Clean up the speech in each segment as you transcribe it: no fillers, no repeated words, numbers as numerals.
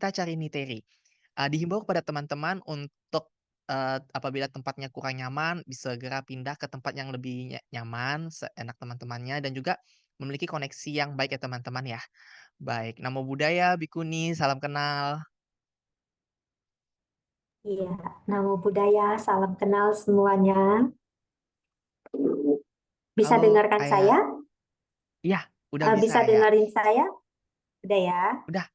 Tita Carini Terry. Dihimbau kepada teman-teman untuk, apabila tempatnya kurang nyaman, bisa segera pindah ke tempat yang lebih nyaman, seenak teman-temannya, dan juga memiliki koneksi yang baik ya teman-teman ya. Baik, Namo Buddhaya Bikuni, salam kenal. Iya, Namo Buddhaya, salam kenal semuanya. Bisa Halo, dengarkan Ayah. saya? Iya, udah bisa Bisa ya. dengerin saya? Udah ya? Udah,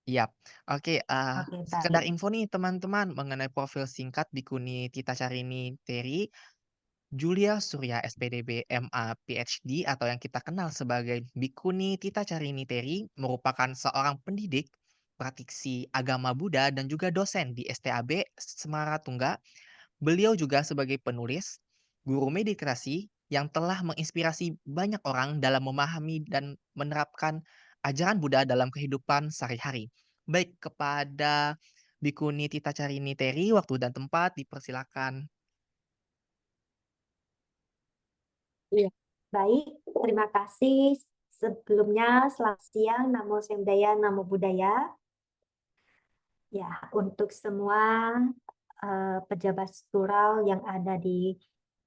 iya. Oke, Oke, sekedar baik. info nih teman-teman mengenai profil singkat Bikuni Tita Carini Terry. Julia Surya SPDB MA PhD atau yang kita kenal sebagai Bikuni Tita Carini Terry merupakan seorang pendidik, praktisi agama Buddha dan juga dosen di STAB Semaratungga. Beliau juga sebagai penulis, guru meditasi yang telah menginspirasi banyak orang dalam memahami dan menerapkan ajaran Buddha dalam kehidupan sehari-hari. Baik, kepada Bikuni Tita Carini Terry, waktu dan tempat dipersilakan. Iya. Baik, terima kasih. Sebelumnya, selamat siang, Namo Buddhaya, Namo Buddhaya. Ya, untuk semua pejabat struktural yang ada di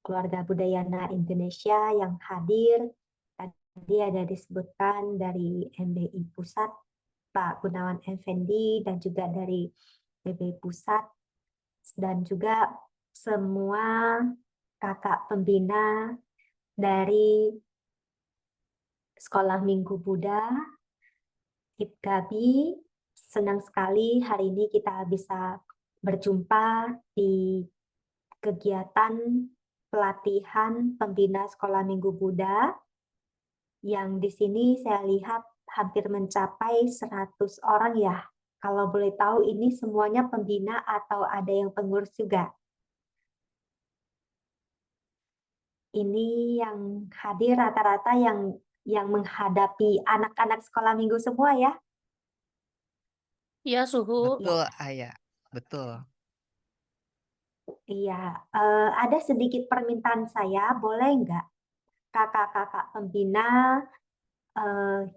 keluarga Budayana Indonesia yang hadir, tadi ada disebutkan dari MBI Pusat, Pak Gunawan Effendi, dan juga dari PB Pusat, dan juga semua kakak pembina dari Sekolah Minggu Buddha, IPGABI. Senang sekali hari ini kita bisa berjumpa di kegiatan pelatihan pembina Sekolah Minggu Buddha, yang di sini saya lihat hampir mencapai 100 orang ya. Kalau boleh tahu ini semuanya pembina atau ada yang pengurus juga? Ini yang hadir rata-rata yang menghadapi anak-anak sekolah minggu semua ya. Iya, Suhu. Ya, Betul, Ayah. Betul. iya. Ada sedikit permintaan saya, boleh nggak kakak-kakak pembina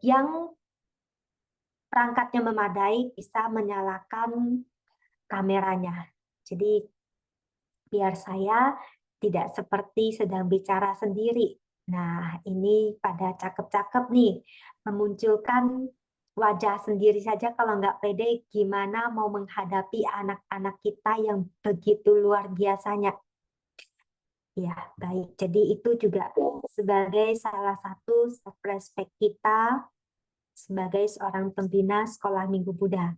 yang perangkatnya memadai bisa menyalakan kameranya. Jadi biar saya tidak seperti sedang bicara sendiri. Nah, ini pada cakep-cakep nih, memunculkan wajah sendiri saja kalau nggak pede, gimana mau menghadapi anak-anak kita yang begitu luar biasanya. Ya, baik. Jadi itu juga sebagai salah satu self-respect kita sebagai seorang pembina Sekolah Minggu Buddha.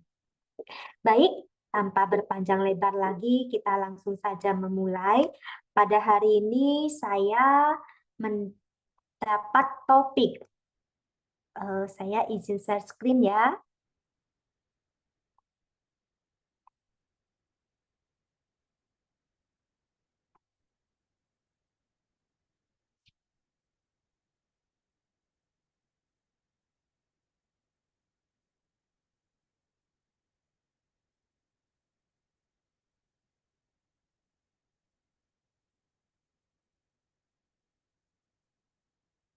Baik, tanpa berpanjang lebar lagi, kita langsung saja memulai. Pada hari ini saya mendapat topik. Saya izin share screen ya.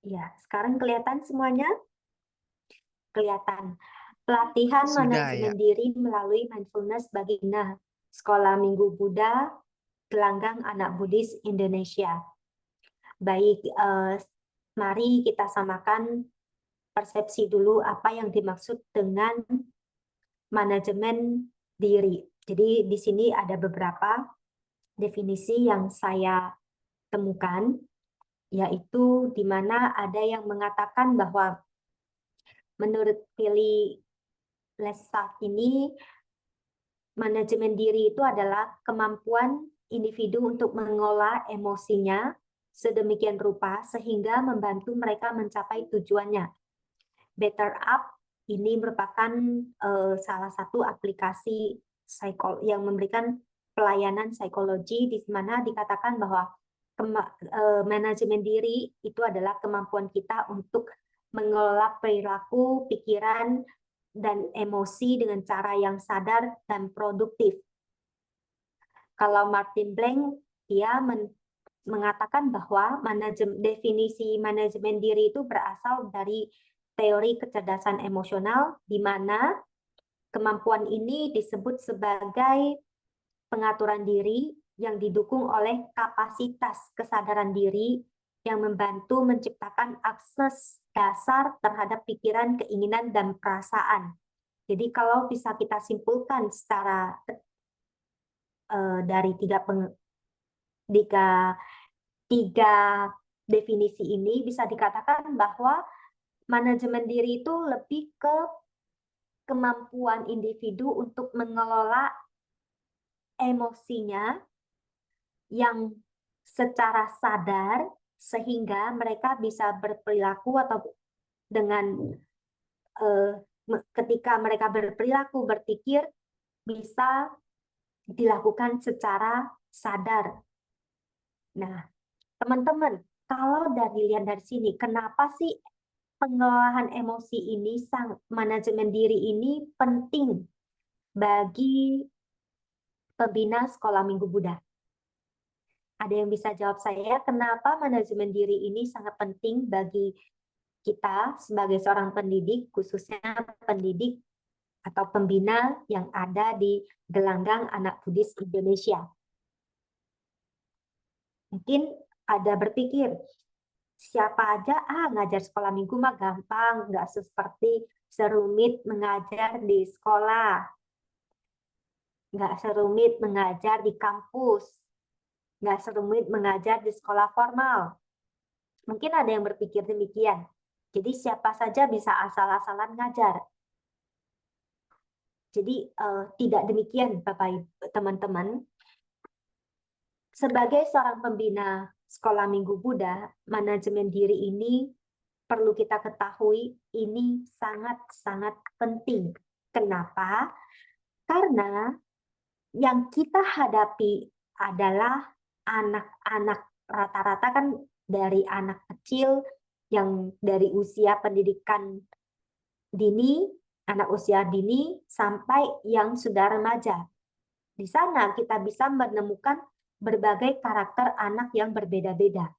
Ya, sekarang kelihatan semuanya? Kelihatan. Pelatihan Sudah ya. manajemen diri melalui mindfulness bagi Sekolah Minggu Buddha, Gelanggang Anak Buddhis Indonesia. Baik, mari kita samakan persepsi dulu apa yang dimaksud dengan manajemen diri. Jadi di sini ada beberapa definisi yang saya temukan, yaitu di mana ada yang mengatakan bahwa menurut Philly Lestat ini, manajemen diri itu adalah kemampuan individu untuk mengolah emosinya sedemikian rupa sehingga membantu mereka mencapai tujuannya. Better Up ini merupakan salah satu aplikasi yang memberikan pelayanan psikologi di mana dikatakan bahwa manajemen diri itu adalah kemampuan kita untuk mengelola perilaku, pikiran, dan emosi dengan cara yang sadar dan produktif. Kalau Martin Blank, dia mengatakan bahwa definisi manajemen diri itu berasal dari teori kecerdasan emosional, di mana Kemampuan ini disebut sebagai pengaturan diri yang didukung oleh kapasitas kesadaran diri yang membantu menciptakan akses dasar terhadap pikiran, keinginan, dan perasaan. Jadi kalau bisa kita simpulkan secara dari tiga definisi ini, bisa dikatakan bahwa manajemen diri itu lebih ke kemampuan individu untuk mengelola emosinya yang secara sadar sehingga mereka bisa berperilaku atau dengan ketika mereka berperilaku, berpikir bisa dilakukan secara sadar. Nah, teman-teman, kalau dilihat dari sini, kenapa sih pengelolaan emosi ini, manajemen diri ini penting bagi pembina sekolah Minggu Buddha? Ada yang bisa jawab saya, kenapa manajemen diri ini sangat penting bagi kita sebagai seorang pendidik, khususnya pendidik atau pembina yang ada di gelanggang anak Buddhis Indonesia? Mungkin ada berpikir, siapa aja ngajar sekolah minggu mah gampang, nggak seperti serumit mengajar di sekolah, nggak serumit mengajar di kampus, nggak serumit mengajar di sekolah formal. Mungkin ada yang berpikir demikian. Jadi siapa saja bisa asal-asalan ngajar. Jadi tidak demikian Bapak teman-teman. Sebagai seorang pembina sekolah minggu Buddha, manajemen diri ini perlu kita ketahui ini sangat-sangat penting. Kenapa? Karena yang kita hadapi adalah anak-anak, rata-rata kan dari anak kecil yang dari usia pendidikan dini, anak usia dini sampai yang sudah remaja. Di sana kita bisa menemukan berbagai karakter anak yang berbeda-beda.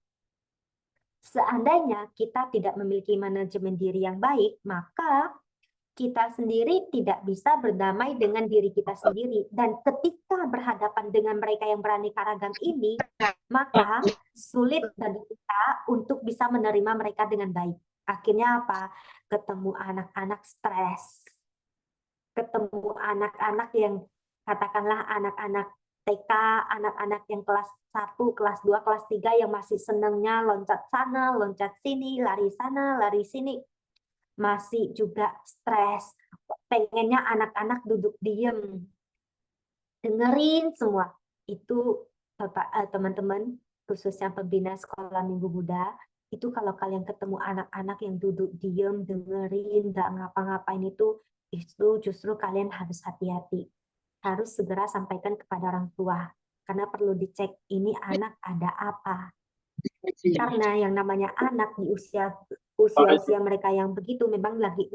Seandainya kita tidak memiliki manajemen diri yang baik, maka kita sendiri tidak bisa berdamai dengan diri kita sendiri. Dan ketika berhadapan dengan mereka yang beraneka ragam ini, maka sulit bagi kita untuk bisa menerima mereka dengan baik. Akhirnya apa? Ketemu anak-anak stres. Ketemu anak-anak yang katakanlah anak-anak TK, anak-anak yang kelas 1, kelas 2, kelas 3 yang masih senangnya loncat sana, loncat sini, lari sana, lari sini. Masih juga stres. Pengennya anak-anak duduk diem. Dengerin semua. Itu Bapak, teman-teman, khususnya pembina sekolah Minggu Buddha, itu kalau kalian ketemu anak-anak yang duduk diem, dengerin, nggak ngapa-ngapain itu justru kalian harus hati-hati. Harus segera sampaikan kepada orang tua. Karena perlu dicek ini anak ada apa. Karena yang namanya anak di usia mereka yang begitu memang lagi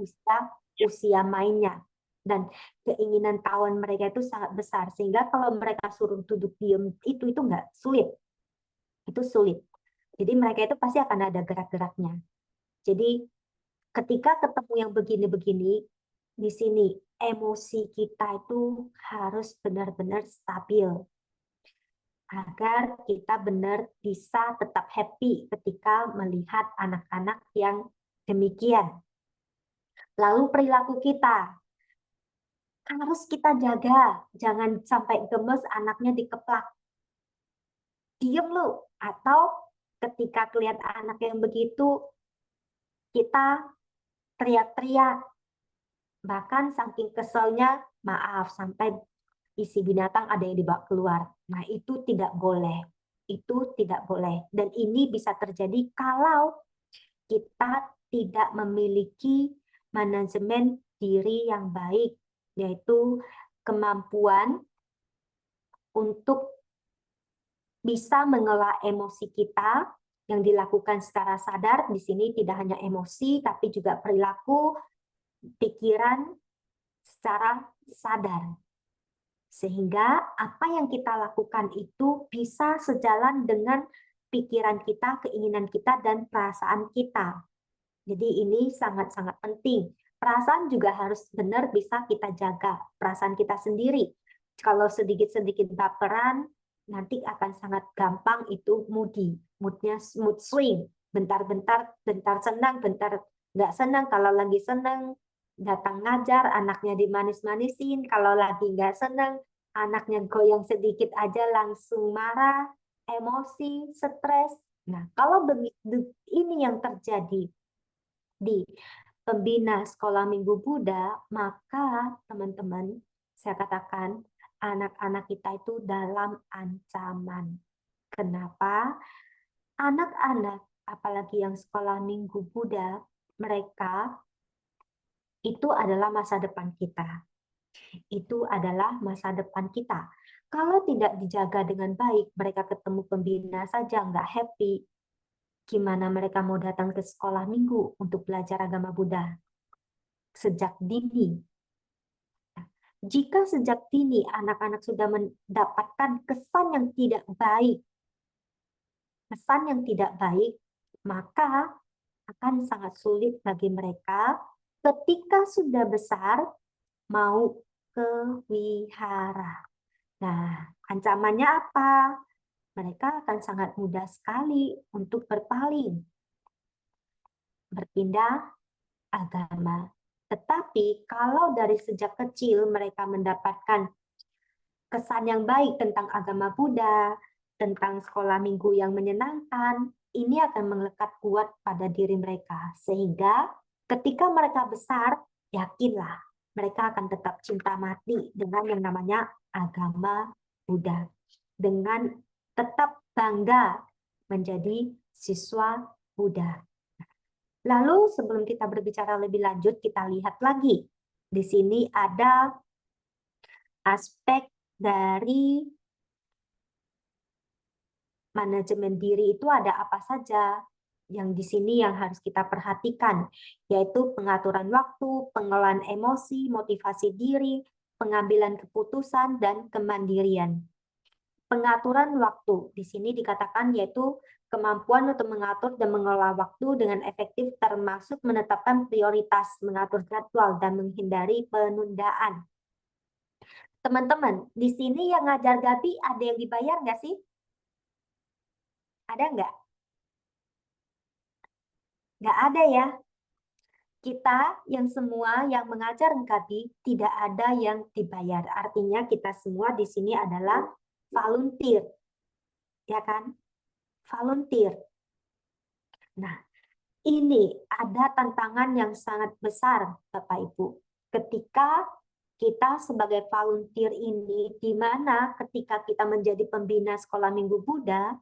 usia mainnya. Dan keinginan tahuan mereka itu sangat besar. Sehingga kalau mereka suruh duduk diam, itu nggak sulit. Itu sulit. Jadi mereka itu pasti akan ada gerak-geraknya. Jadi ketika ketemu yang begini-begini, di sini emosi kita itu harus benar-benar stabil agar kita benar bisa tetap happy ketika melihat anak-anak yang demikian. Lalu perilaku kita harus kita jaga, jangan sampai gemes anaknya dikeplak. Diem lu, atau ketika lihat anak yang begitu kita teriak-teriak. Bahkan saking keselnya, maaf, sampai isi binatang ada yang dibawa keluar. Nah, itu tidak boleh. Itu tidak boleh. Dan ini bisa terjadi kalau kita tidak memiliki manajemen diri yang baik, yaitu kemampuan untuk bisa mengelola emosi kita yang dilakukan secara sadar. Di sini tidak hanya emosi, tapi juga perilaku, pikiran secara sadar. Sehingga apa yang kita lakukan itu bisa sejalan dengan pikiran kita, keinginan kita, dan perasaan kita. Jadi ini sangat-sangat penting. Perasaan juga harus benar bisa kita jaga, perasaan kita sendiri. Kalau sedikit-sedikit baperan, nanti akan sangat gampang itu moody, moodnya mood swing. Bentar-bentar, bentar senang, bentar nggak senang. Kalau lagi senang, datang ngajar, anaknya dimanis-manisin. Kalau lagi nggak senang, anaknya goyang sedikit aja langsung marah, emosi, stres. Nah, kalau ini yang terjadi di pembina sekolah minggu Buddha, maka teman-teman, saya katakan anak-anak kita itu dalam ancaman. Kenapa? Anak-anak, apalagi yang sekolah minggu Buddha, mereka itu adalah masa depan kita. Itu adalah masa depan kita. Kalau tidak dijaga dengan baik, mereka ketemu pembina saja nggak happy. Gimana mereka mau datang ke sekolah minggu untuk belajar agama Buddha? Sejak dini. Jika sejak dini anak-anak sudah mendapatkan kesan yang tidak baik, maka akan sangat sulit bagi mereka ketika sudah besar mau ke wihara. Nah, ancamannya apa? Mereka akan sangat mudah sekali untuk berpaling, berpindah agama. Tetapi kalau dari sejak kecil mereka mendapatkan kesan yang baik tentang agama Buddha, tentang sekolah minggu yang menyenangkan, ini akan melekat kuat pada diri mereka. Sehingga ketika mereka besar, yakinlah mereka akan tetap cinta mati dengan yang namanya agama Buddha. Dengan tetap bangga menjadi siswa Buddha. Lalu sebelum kita berbicara lebih lanjut, kita lihat lagi. Di sini ada aspek dari manajemen diri itu ada apa saja yang di sini yang harus kita perhatikan, yaitu pengaturan waktu, pengelolaan emosi, motivasi diri, pengambilan keputusan, dan kemandirian. Pengaturan waktu di sini dikatakan yaitu kemampuan untuk mengatur dan mengelola waktu dengan efektif termasuk menetapkan prioritas, mengatur jadwal, dan menghindari penundaan. Teman-teman, di sini yang ngajar Gabi ada yang dibayar nggak sih? Ada nggak? Nggak ada ya. Kita yang semua yang mengajar Gabi tidak ada yang dibayar. Artinya kita semua di sini adalah volunteer. Ya kan? Volunteer. Nah, ini ada tantangan yang sangat besar, Bapak Ibu. Ketika kita sebagai volunteer ini, di mana ketika kita menjadi pembina sekolah minggu Buddha,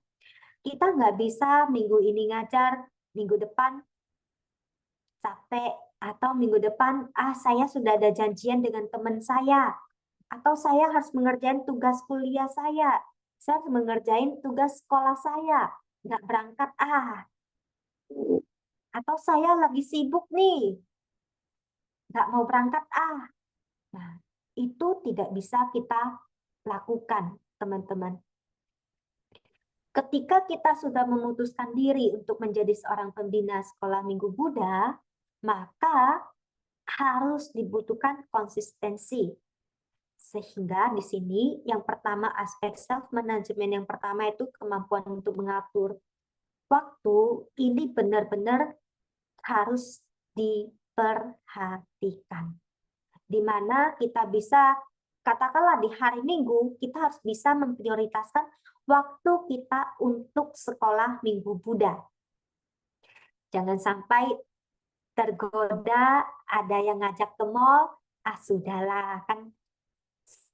kita nggak bisa minggu ini ngajar, minggu depan capek, atau minggu depan, saya sudah ada janjian dengan teman saya, atau saya harus mengerjain tugas kuliah saya harus mengerjain tugas sekolah saya, nggak berangkat, atau saya lagi sibuk nih, nggak mau berangkat, Nah, itu tidak bisa kita lakukan, teman-teman. Ketika kita sudah memutuskan diri untuk menjadi seorang pembina sekolah minggu Buddha, maka harus dibutuhkan konsistensi. Sehingga di sini yang pertama aspek self management yang pertama itu kemampuan untuk mengatur waktu ini benar-benar harus diperhatikan. Di mana kita bisa katakanlah di hari Minggu kita harus bisa memprioritaskan waktu kita untuk sekolah Minggu Buddha. Jangan sampai tergoda ada yang ngajak ke mall, sudahlah kan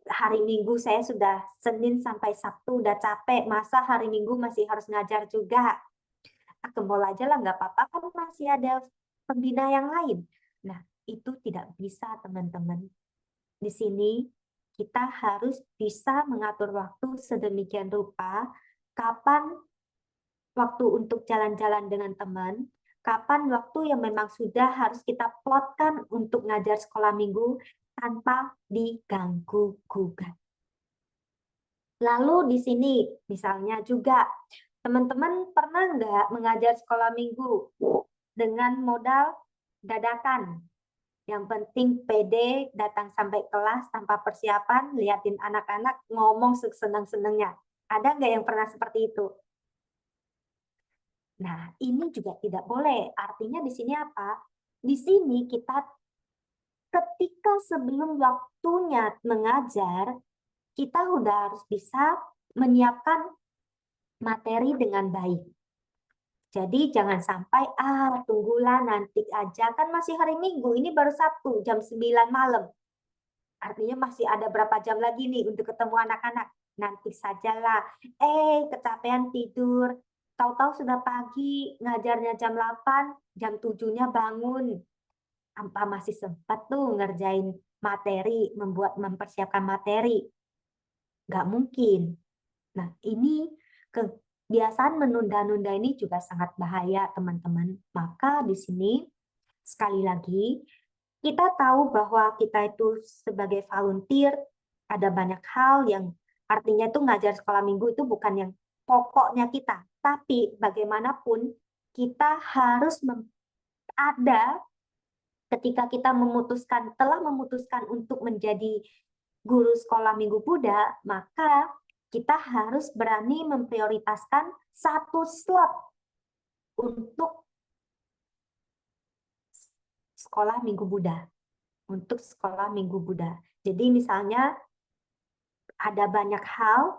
hari Minggu saya sudah Senin sampai Sabtu udah capek, masa hari Minggu masih harus ngajar juga. Ke mall aja lah nggak apa-apa kan masih ada pembina yang lain. Nah, itu tidak bisa teman-teman. Di sini kita harus bisa mengatur waktu sedemikian rupa, kapan waktu untuk jalan-jalan dengan teman, kapan waktu yang memang sudah harus kita plotkan untuk ngajar sekolah minggu tanpa diganggu-gugat. Lalu di sini misalnya juga, teman-teman pernah nggak mengajar sekolah minggu dengan modal dadakan? Yang penting pede datang sampai kelas tanpa persiapan, liatin anak-anak ngomong sesenang-senangnya. Ada nggak yang pernah seperti itu? Nah, ini juga tidak boleh. Artinya di sini apa? Di sini kita ketika sebelum waktunya mengajar, kita udah harus bisa menyiapkan materi dengan baik. Jadi jangan sampai, tunggulah nanti aja, kan masih hari Minggu, ini baru Sabtu, jam 9 malam. Artinya masih ada berapa jam lagi nih untuk ketemu anak-anak. Nanti sajalah. Kecapean tidur. Tahu-tahu sudah pagi, ngajarnya jam 8, jam 7-nya bangun. Apa masih sempat tuh ngerjain materi, mempersiapkan materi? Nggak mungkin. Nah, ini kebiasaan menunda-nunda ini juga sangat bahaya, teman-teman. Maka di sini, sekali lagi, kita tahu bahwa kita itu sebagai volunteer, ada banyak hal yang artinya itu ngajar sekolah minggu itu bukan yang pokoknya kita. Tapi bagaimanapun, kita harus ada ketika kita telah memutuskan untuk menjadi guru sekolah minggu Buddha, maka kita harus berani memprioritaskan satu slot untuk sekolah minggu Buddha. Untuk sekolah minggu Buddha. Jadi misalnya ada banyak hal,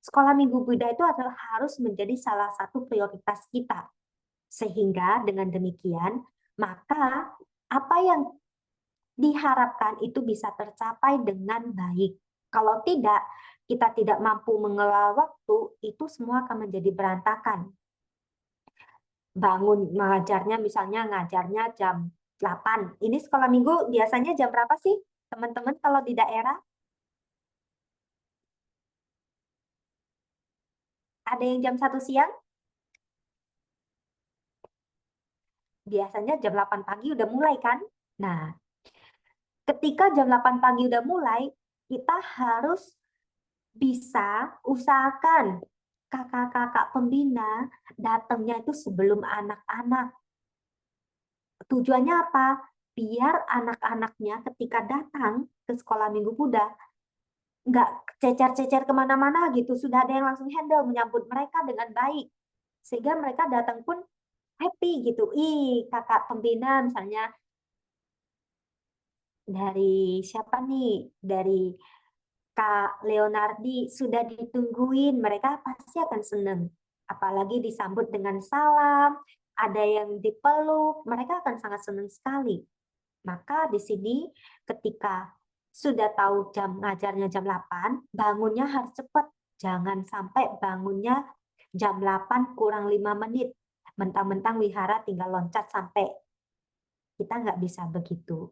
sekolah minggu Buddha itu harus menjadi salah satu prioritas kita. Sehingga dengan demikian, maka apa yang diharapkan itu bisa tercapai dengan baik. Kalau tidak, kita tidak mampu mengelola waktu, itu semua akan menjadi berantakan. Bangun mengajarnya, misalnya ngajarnya jam 8. Ini sekolah minggu biasanya jam berapa sih, teman-teman, kalau di daerah? Ada yang jam 1 siang? Biasanya jam 8 pagi udah mulai kan? Nah, ketika jam 8 pagi udah mulai, kita harus bisa usahakan kakak-kakak pembina datangnya itu sebelum anak-anak. Tujuannya apa? Biar anak-anaknya ketika datang ke sekolah minggu Buddha, nggak cecer-cecer kemana-mana gitu. Sudah ada yang langsung handle, menyambut mereka dengan baik. Sehingga mereka datang pun happy gitu. Kakak pembina misalnya dari siapa nih? Dari Kak Leonardi sudah ditungguin, mereka pasti akan senang. Apalagi disambut dengan salam, ada yang dipeluk, mereka akan sangat senang sekali. Maka di sini ketika sudah tahu jam ngajarnya jam 8, bangunnya harus cepat. Jangan sampai bangunnya jam 8 kurang 5 menit. Mentang-mentang wihara tinggal loncat sampai. Kita nggak bisa begitu.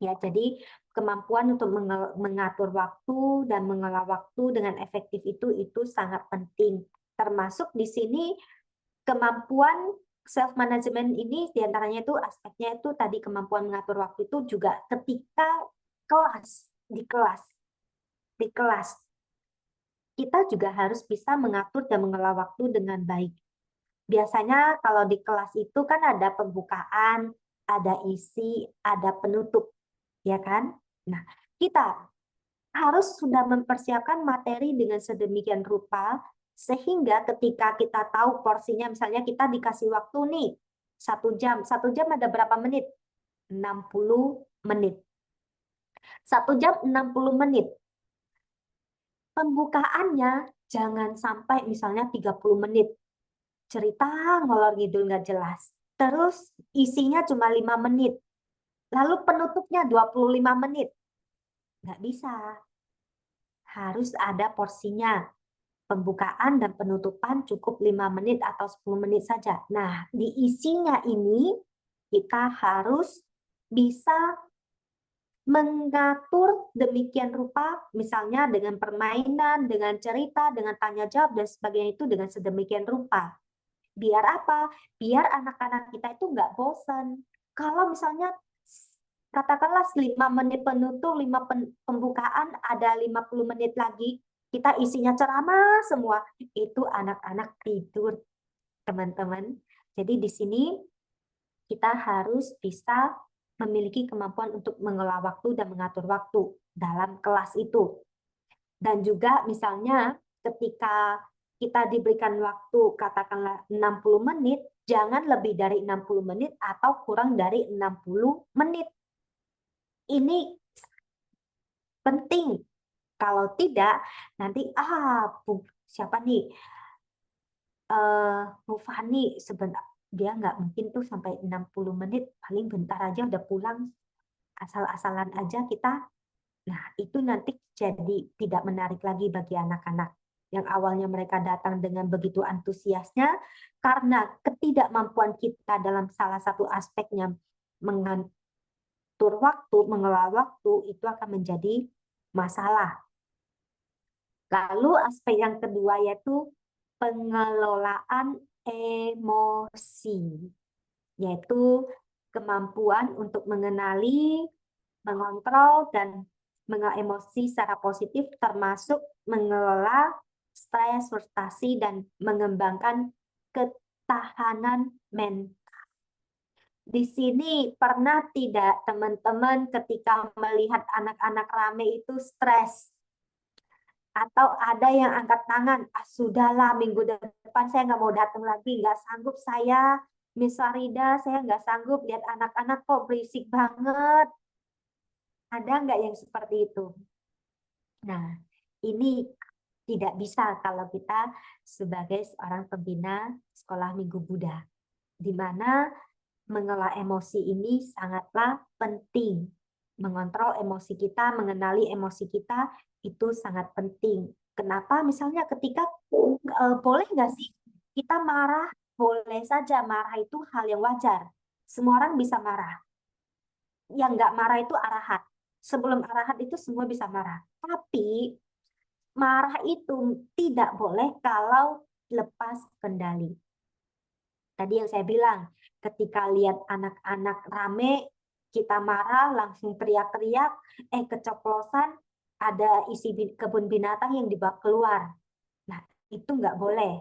Ya, jadi kemampuan untuk mengatur waktu dan mengelola waktu dengan efektif itu sangat penting. Termasuk di sini kemampuan self management ini diantaranya itu aspeknya itu tadi kemampuan mengatur waktu itu juga ketika di kelas kita juga harus bisa mengatur dan mengelola waktu dengan baik. Biasanya kalau di kelas itu kan ada pembukaan, ada isi, ada penutup, ya kan? Nah, kita harus sudah mempersiapkan materi dengan sedemikian rupa sehingga ketika kita tahu porsinya, misalnya kita dikasih waktu nih 1 jam ada berapa menit? 60 menit. 1 jam 60 menit. Pembukaannya jangan sampai misalnya 30 menit. Cerita ngolor ngidul nggak jelas. Terus isinya cuma 5 menit. Lalu penutupnya 25 menit. Nggak bisa. Harus ada porsinya. Pembukaan dan penutupan cukup 5 menit atau 10 menit saja. Nah, di isinya ini kita harus bisa mengatur demikian rupa, misalnya dengan permainan, dengan cerita, dengan tanya jawab, dan sebagainya itu dengan sedemikian rupa. Biar apa? Biar anak-anak kita itu nggak bosan. Kalau misalnya katakanlah 5 menit penutup, 5 pembukaan, ada 50 menit lagi, kita isinya ceramah semua, itu anak-anak tidur, teman-teman. Jadi di sini kita harus bisa memiliki kemampuan untuk mengelola waktu dan mengatur waktu dalam kelas itu. Dan juga misalnya ketika kita diberikan waktu katakanlah 60 menit, jangan lebih dari 60 menit atau kurang dari 60 menit. Ini penting. Kalau tidak, nanti siapa nih? Bu Fani sebentar, dia nggak mungkin tuh sampai 60 menit, paling bentar aja udah pulang, asal-asalan aja kita. Nah, itu nanti jadi tidak menarik lagi bagi anak-anak. Yang awalnya mereka datang dengan begitu antusiasnya, karena ketidakmampuan kita dalam salah satu aspeknya mengatur waktu, mengelola waktu, itu akan menjadi masalah. Lalu aspek yang kedua yaitu pengelolaan emosi, yaitu kemampuan untuk mengenali, mengontrol, dan mengelola emosi secara positif, termasuk mengelola stres, frustasi, dan mengembangkan ketahanan mental. Di sini pernah tidak teman-teman ketika melihat anak-anak rame itu stres? Atau ada yang angkat tangan, sudahlah minggu depan saya nggak mau datang lagi, nggak sanggup saya, Miss Farida, saya nggak sanggup lihat anak-anak kok berisik banget. Ada nggak yang seperti itu? Nah, ini tidak bisa kalau kita sebagai seorang pembina sekolah minggu Buddha, di mana mengelola emosi ini sangatlah penting. Mengontrol emosi kita, mengenali emosi kita, itu sangat penting. Kenapa? Misalnya ketika, boleh nggak sih kita marah? Boleh saja, marah itu hal yang wajar. Semua orang bisa marah. Yang nggak marah itu arahat. Sebelum arahat itu semua bisa marah. Tapi marah itu tidak boleh kalau lepas kendali. Tadi yang saya bilang, ketika lihat anak-anak rame, kita marah, langsung teriak-teriak, keceplosan, ada isi kebun binatang yang dibawa keluar. Nah, itu nggak boleh.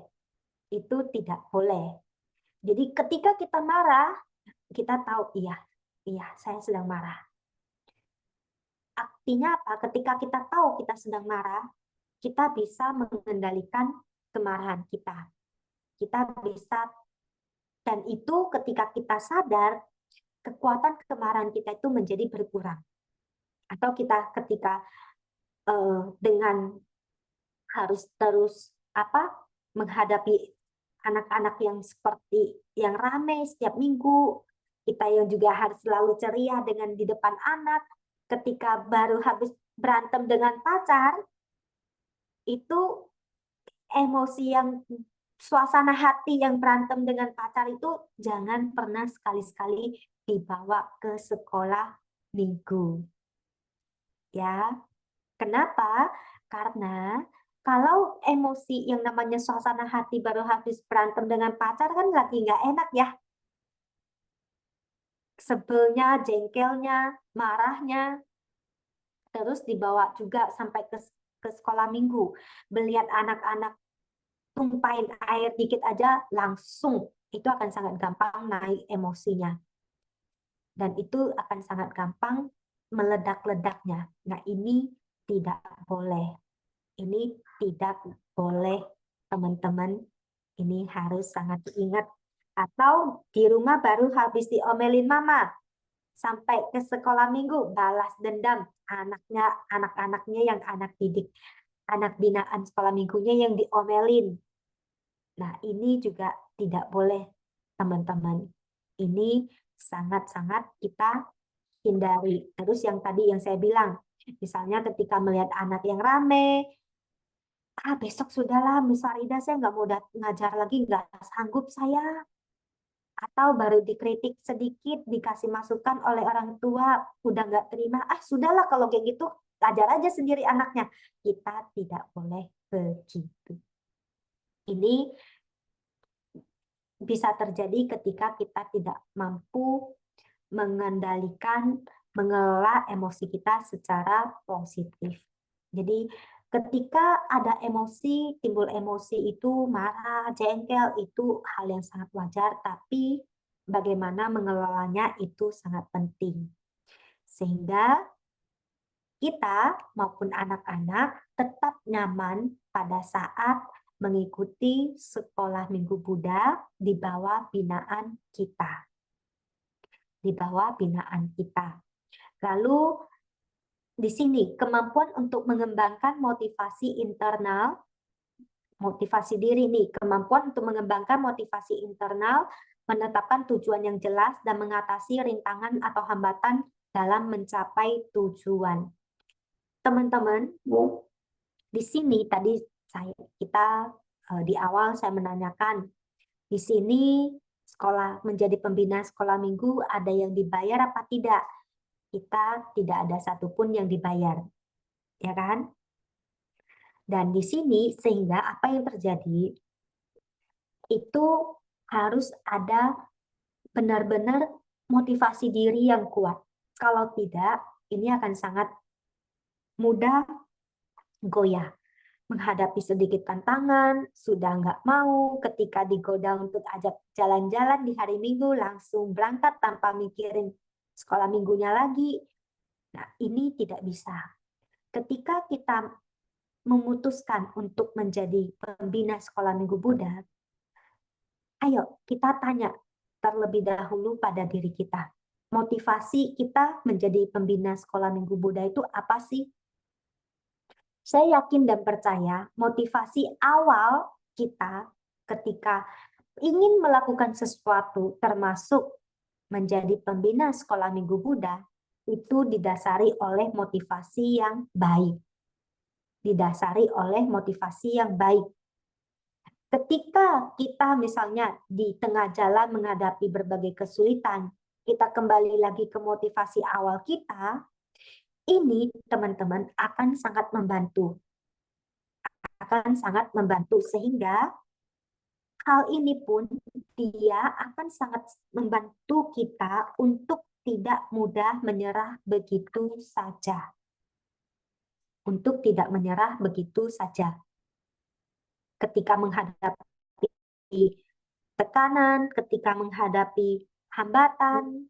Itu tidak boleh. Jadi ketika kita marah, kita tahu, iya, saya sedang marah. Artinya apa? Ketika kita tahu kita sedang marah, kita bisa mengendalikan kemarahan kita. Kita bisa, dan itu ketika kita sadar, kekuatan kemarahan kita itu menjadi berkurang. Atau kita ketika dengan harus terus menghadapi anak-anak yang seperti yang ramai setiap minggu, kita yang juga harus selalu ceria dengan di depan anak, ketika baru habis berantem dengan pacar, itu emosi yang suasana hati yang berantem dengan pacar itu jangan pernah sekali-sekali dibawa ke sekolah minggu. Ya, kenapa? Karena kalau emosi yang namanya suasana hati baru habis berantem dengan pacar kan lagi nggak enak ya. Sebelnya, jengkelnya, marahnya, terus dibawa juga sampai ke sekolah minggu. Melihat anak-anak tumpahin air dikit aja langsung, itu akan sangat gampang naik emosinya. Dan itu akan sangat gampang meledak-ledaknya. Nah, ini tidak boleh. Ini tidak boleh, teman-teman. Ini harus sangat diingat. Atau di rumah baru habis diomelin mama, sampai ke sekolah minggu balas dendam, anak-anaknya yang anak didik, anak binaan sekolah minggunya yang diomelin. Nah, ini juga tidak boleh, teman-teman. Ini sangat-sangat kita hindari. Terus yang tadi yang saya bilang, misalnya ketika melihat anak yang rame, besok sudahlah, Miss Farida, saya nggak mau ngajar lagi, nggak sanggup saya. Atau baru dikritik sedikit, dikasih masukan oleh orang tua, udah nggak terima, sudahlah kalau kayak gitu, ajar aja sendiri anaknya. Kita tidak boleh begitu. Ini bisa terjadi ketika kita tidak mampu mengendalikan, mengelola emosi kita secara positif. Jadi ketika ada emosi, timbul emosi itu marah, jengkel, itu hal yang sangat wajar, tapi bagaimana mengelolanya itu sangat penting. Sehingga kita maupun anak-anak tetap nyaman pada saat mengikuti sekolah minggu Buddha di bawah binaan kita. Di bawah binaan kita. Lalu di sini kemampuan untuk mengembangkan motivasi internal, motivasi diri nih, kemampuan untuk mengembangkan motivasi internal, menetapkan tujuan yang jelas dan mengatasi rintangan atau hambatan dalam mencapai tujuan. Teman-teman, di sini tadi di awal saya menanyakan, di sini sekolah menjadi pembina sekolah minggu ada yang dibayar apa tidak? Kita tidak ada satupun yang dibayar, ya kan? Dan di sini sehingga apa yang terjadi itu harus ada benar-benar motivasi diri yang kuat. Kalau tidak, ini akan sangat mudah goyah. Menghadapi sedikit tantangan, sudah nggak mau, ketika digoda untuk ajak jalan-jalan di hari Minggu, langsung berangkat tanpa mikirin sekolah minggunya lagi. Nah, ini tidak bisa. Ketika kita memutuskan untuk menjadi pembina sekolah minggu Buddha, ayo kita tanya terlebih dahulu pada diri kita. Motivasi kita menjadi pembina sekolah minggu Buddha itu apa sih? Saya yakin dan percaya motivasi awal kita ketika ingin melakukan sesuatu termasuk menjadi pembina sekolah minggu Buddha itu didasari oleh motivasi yang baik. Didasari oleh motivasi yang baik. Ketika kita misalnya di tengah jalan menghadapi berbagai kesulitan, kita kembali lagi ke motivasi awal kita, ini teman-teman akan sangat membantu. Akan sangat membantu sehingga hal ini pun dia akan sangat membantu kita untuk tidak mudah menyerah begitu saja. Untuk tidak menyerah begitu saja. Ketika menghadapi tekanan, ketika menghadapi hambatan,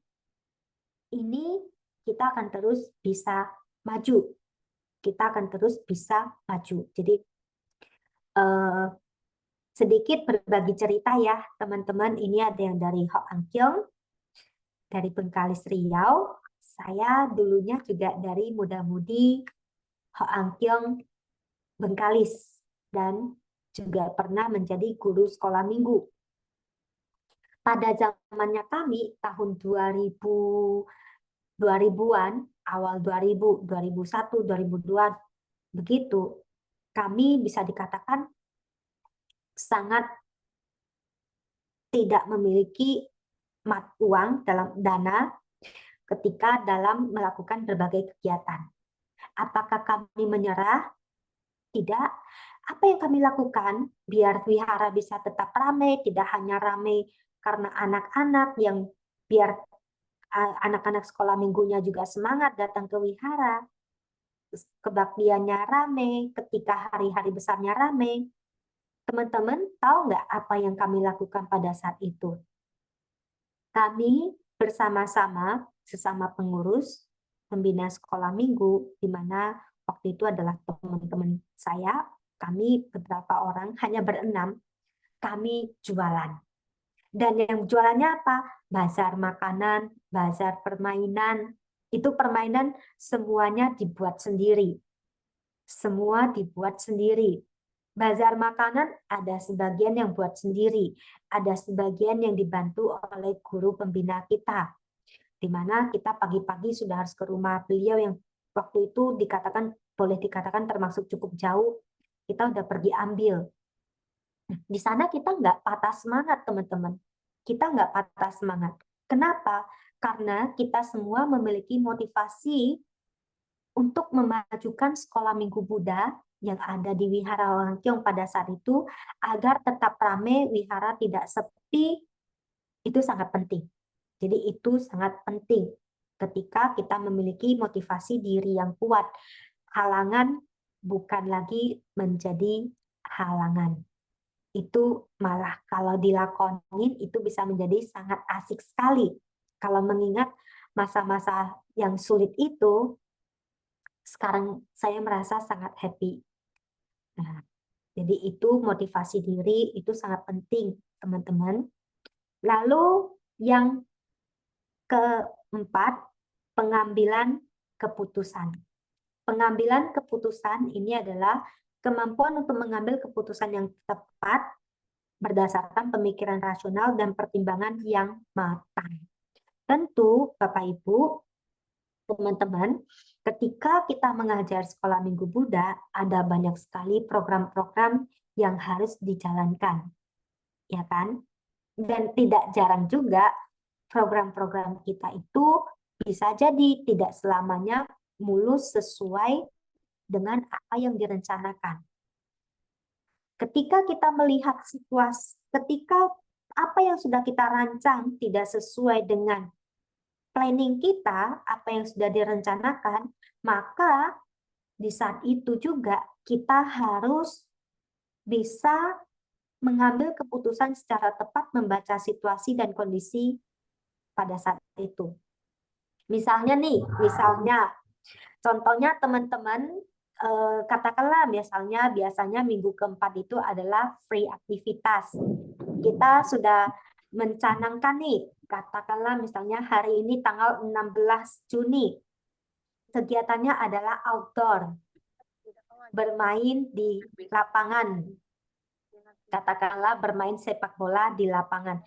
ini kita akan terus bisa maju. Kita akan terus bisa maju. Jadi sedikit berbagi cerita ya teman-teman. Ini ada yang dari Ho Ang Kyung, dari Bengkalis Riau. Saya dulunya juga dari muda-mudi Ho Ang Kyung Bengkalis dan juga pernah menjadi guru sekolah minggu. Pada zamannya kami tahun 2000-an, awal 2000, 2001, 2002 begitu, kami bisa dikatakan sangat tidak memiliki uang dalam dana ketika dalam melakukan berbagai kegiatan. Apakah kami menyerah? Tidak. Apa yang kami lakukan biar wihara bisa tetap ramai, tidak hanya ramai karena anak-anak yang biar anak-anak sekolah minggunya juga semangat datang ke wihara, kebaktiannya ramai, ketika hari-hari besarnya ramai. Teman-teman tahu nggak apa yang kami lakukan pada saat itu? Kami bersama-sama sesama pengurus pembina sekolah minggu, di mana waktu itu adalah teman-teman saya, kami beberapa orang, hanya berenam, kami jualan. Dan yang jualannya apa? Bazar makanan, bazar permainan. Itu permainan semuanya dibuat sendiri. Semua dibuat sendiri. Bazar makanan ada sebagian yang buat sendiri, ada sebagian yang dibantu oleh guru pembina kita, di mana kita pagi-pagi sudah harus ke rumah beliau yang waktu itu boleh dikatakan termasuk cukup jauh, kita udah pergi ambil. Di sana kita nggak patah semangat teman-teman, kita nggak patah semangat. Kenapa? Karena kita semua memiliki motivasi untuk memajukan sekolah minggu Buddha yang ada di Wihara Ho Ang Kyung pada saat itu agar tetap ramai, wihara tidak sepi, itu sangat penting. Jadi itu sangat penting ketika kita memiliki motivasi diri yang kuat. Halangan bukan lagi menjadi halangan. itu malah kalau dilakonin itu bisa menjadi sangat asik sekali. Kalau mengingat masa-masa yang sulit itu, sekarang saya merasa sangat happy. Nah, jadi itu motivasi diri itu sangat penting, teman-teman. Lalu yang keempat, pengambilan keputusan. Pengambilan keputusan ini adalah kemampuan untuk mengambil keputusan yang tepat berdasarkan pemikiran rasional dan pertimbangan yang matang. Tentu, Bapak Ibu, teman-teman, ketika kita mengajar sekolah Minggu Buddha, ada banyak sekali program-program yang harus dijalankan, ya kan? Dan tidak jarang juga program-program kita itu bisa jadi tidak selamanya mulus sesuai dengan apa yang direncanakan. Ketika kita melihat situasi, ketika apa yang sudah kita rancang tidak sesuai dengan planning kita, apa yang sudah direncanakan, maka di saat itu juga kita harus bisa mengambil keputusan secara tepat membaca situasi dan kondisi pada saat itu. Misalnya nih, contohnya teman-teman katakanlah biasanya minggu keempat itu adalah free aktivitas. Kita sudah mencanangkan nih, katakanlah misalnya hari ini tanggal 16 Juni. Kegiatannya adalah outdoor, bermain di lapangan. Katakanlah bermain sepak bola di lapangan.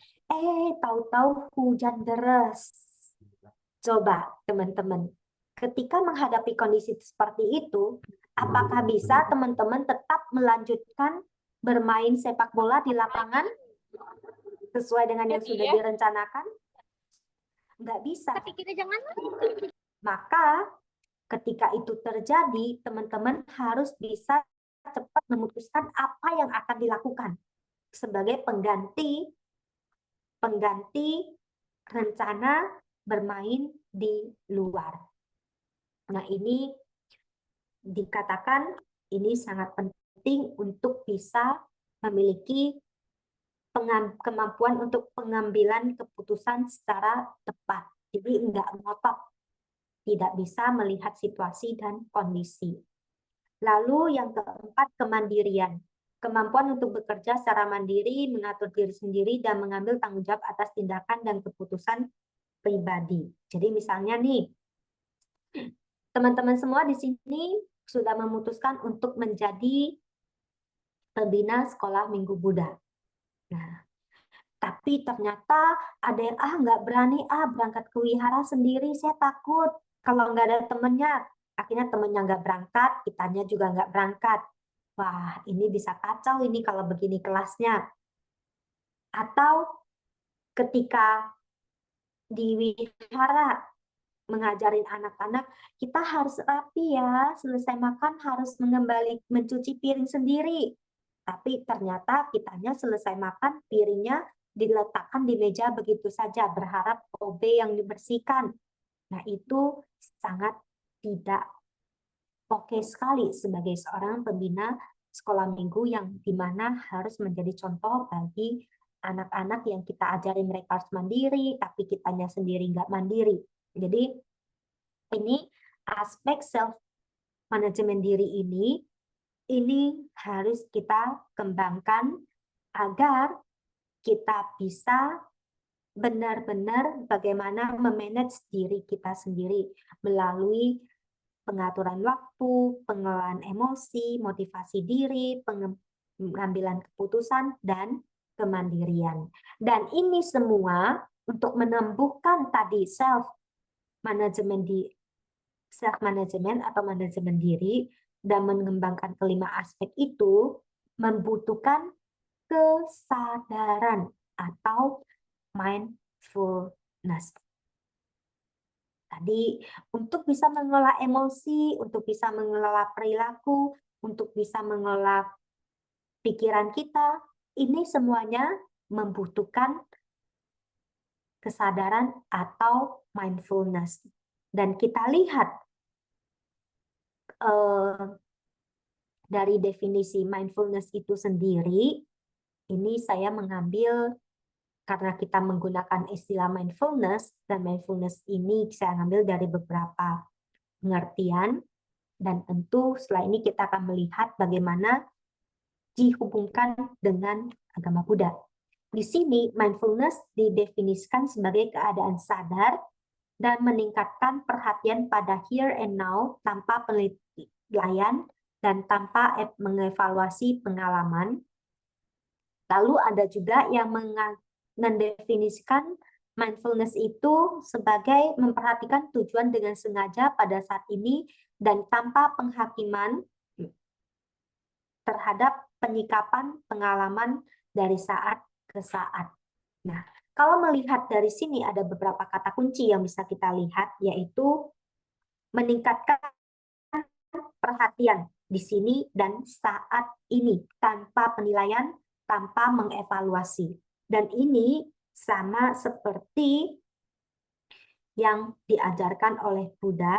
Tahu-tahu hujan deras. Coba teman-teman, ketika menghadapi kondisi seperti itu, apakah bisa teman-teman tetap melanjutkan bermain sepak bola di lapangan sesuai dengan yang sudah direncanakan? Nggak bisa. Maka ketika itu terjadi, teman-teman harus bisa cepat memutuskan apa yang akan dilakukan sebagai pengganti rencana bermain di luar. Nah, ini dikatakan ini sangat penting untuk bisa memiliki kemampuan untuk pengambilan keputusan secara tepat. Jadi enggak ngotot, tidak bisa melihat situasi dan kondisi. Lalu yang keempat, kemandirian. Kemampuan untuk bekerja secara mandiri, mengatur diri sendiri, dan mengambil tanggung jawab atas tindakan dan keputusan pribadi. Jadi misalnya nih, teman-teman semua di sini sudah memutuskan untuk menjadi pembina sekolah Minggu Buddha. Nah, tapi ternyata ada yang nggak berani berangkat ke wihara sendiri, saya takut kalau nggak ada temennya. Akhirnya temennya nggak berangkat, kitanya juga nggak berangkat. Wah, ini bisa kacau ini kalau begini kelasnya. Atau ketika di wihara mengajarin anak-anak, kita harus rapi ya, selesai makan harus mencuci piring sendiri. Tapi ternyata kitanya selesai makan, piringnya diletakkan di meja begitu saja, berharap OB yang dibersihkan. Nah, itu sangat tidak oke sekali sebagai seorang pembina sekolah minggu yang dimana harus menjadi contoh bagi anak-anak yang kita ajari mereka harus mandiri, tapi kitanya sendiri nggak mandiri. Jadi ini aspek self manajemen diri ini harus kita kembangkan agar kita bisa benar-benar bagaimana memanage diri kita sendiri melalui pengaturan waktu, pengelolaan emosi, motivasi diri, pengambilan keputusan, dan kemandirian. Dan ini semua untuk menumbuhkan tadi self management atau manajemen diri dan mengembangkan kelima aspek itu membutuhkan kesadaran atau mindfulness. Tadi untuk bisa mengelola emosi, untuk bisa mengelola perilaku, untuk bisa mengelola pikiran kita, ini semuanya membutuhkan kesadaran atau mindfulness. Dan kita lihat dari definisi mindfulness itu sendiri, Ini saya mengambil karena kita menggunakan istilah mindfulness, dan mindfulness ini saya ambil dari beberapa pengertian, dan tentu setelah ini kita akan melihat bagaimana dihubungkan dengan agama Buddha. Di sini, mindfulness didefinisikan sebagai keadaan sadar dan meningkatkan perhatian pada here and now tanpa penilaian dan tanpa mengevaluasi pengalaman. Lalu ada juga yang mendefinisikan mindfulness itu sebagai memperhatikan tujuan dengan sengaja pada saat ini dan tanpa penghakiman terhadap penyikapan pengalaman dari saat ke saat. Nah, kalau melihat dari sini ada beberapa kata kunci yang bisa kita lihat, yaitu meningkatkan perhatian di sini dan saat ini tanpa penilaian, tanpa mengevaluasi. Dan ini sama seperti yang diajarkan oleh Buddha,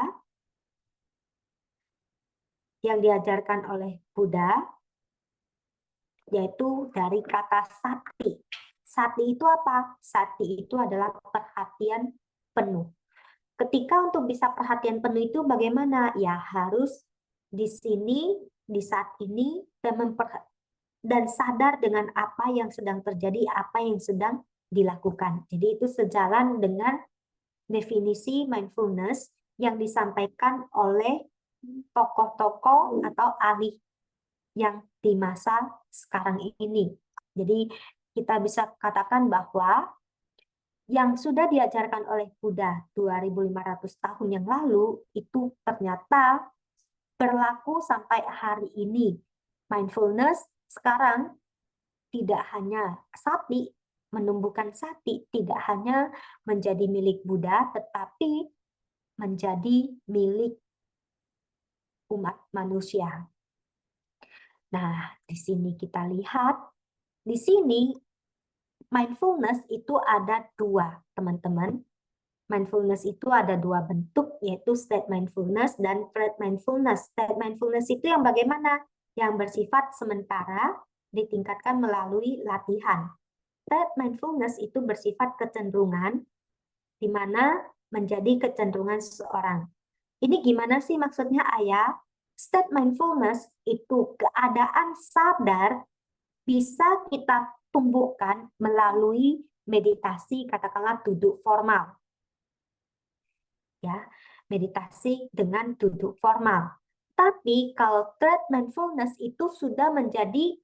yaitu dari kata sati. Sati itu apa? Sati itu adalah perhatian penuh. Ketika untuk bisa perhatian penuh itu bagaimana? Ya harus di sini, di saat ini, dan sadar dengan apa yang sedang terjadi, apa yang sedang dilakukan. Jadi itu sejalan dengan definisi mindfulness yang disampaikan oleh tokoh-tokoh atau ahli yang di masa sekarang ini. Jadi kita bisa katakan bahwa yang sudah diajarkan oleh Buddha 2500 tahun yang lalu itu ternyata berlaku sampai hari ini. Mindfulness sekarang tidak hanya sati, menumbuhkan sati tidak hanya menjadi milik Buddha, tetapi menjadi milik umat manusia. Nah, di sini kita lihat, di sini mindfulness itu ada dua, teman-teman. Mindfulness itu ada dua bentuk, yaitu state mindfulness dan threat mindfulness. State mindfulness itu yang bagaimana? Yang bersifat sementara, ditingkatkan melalui latihan. State mindfulness itu bersifat kecenderungan, di mana menjadi kecenderungan seseorang. Ini gimana sih maksudnya, Ayah? State mindfulness itu keadaan sadar bisa kita tumbuhkan melalui meditasi, katakanlah duduk formal. Ya, meditasi dengan duduk formal. Tapi kalau threat mindfulness itu sudah menjadi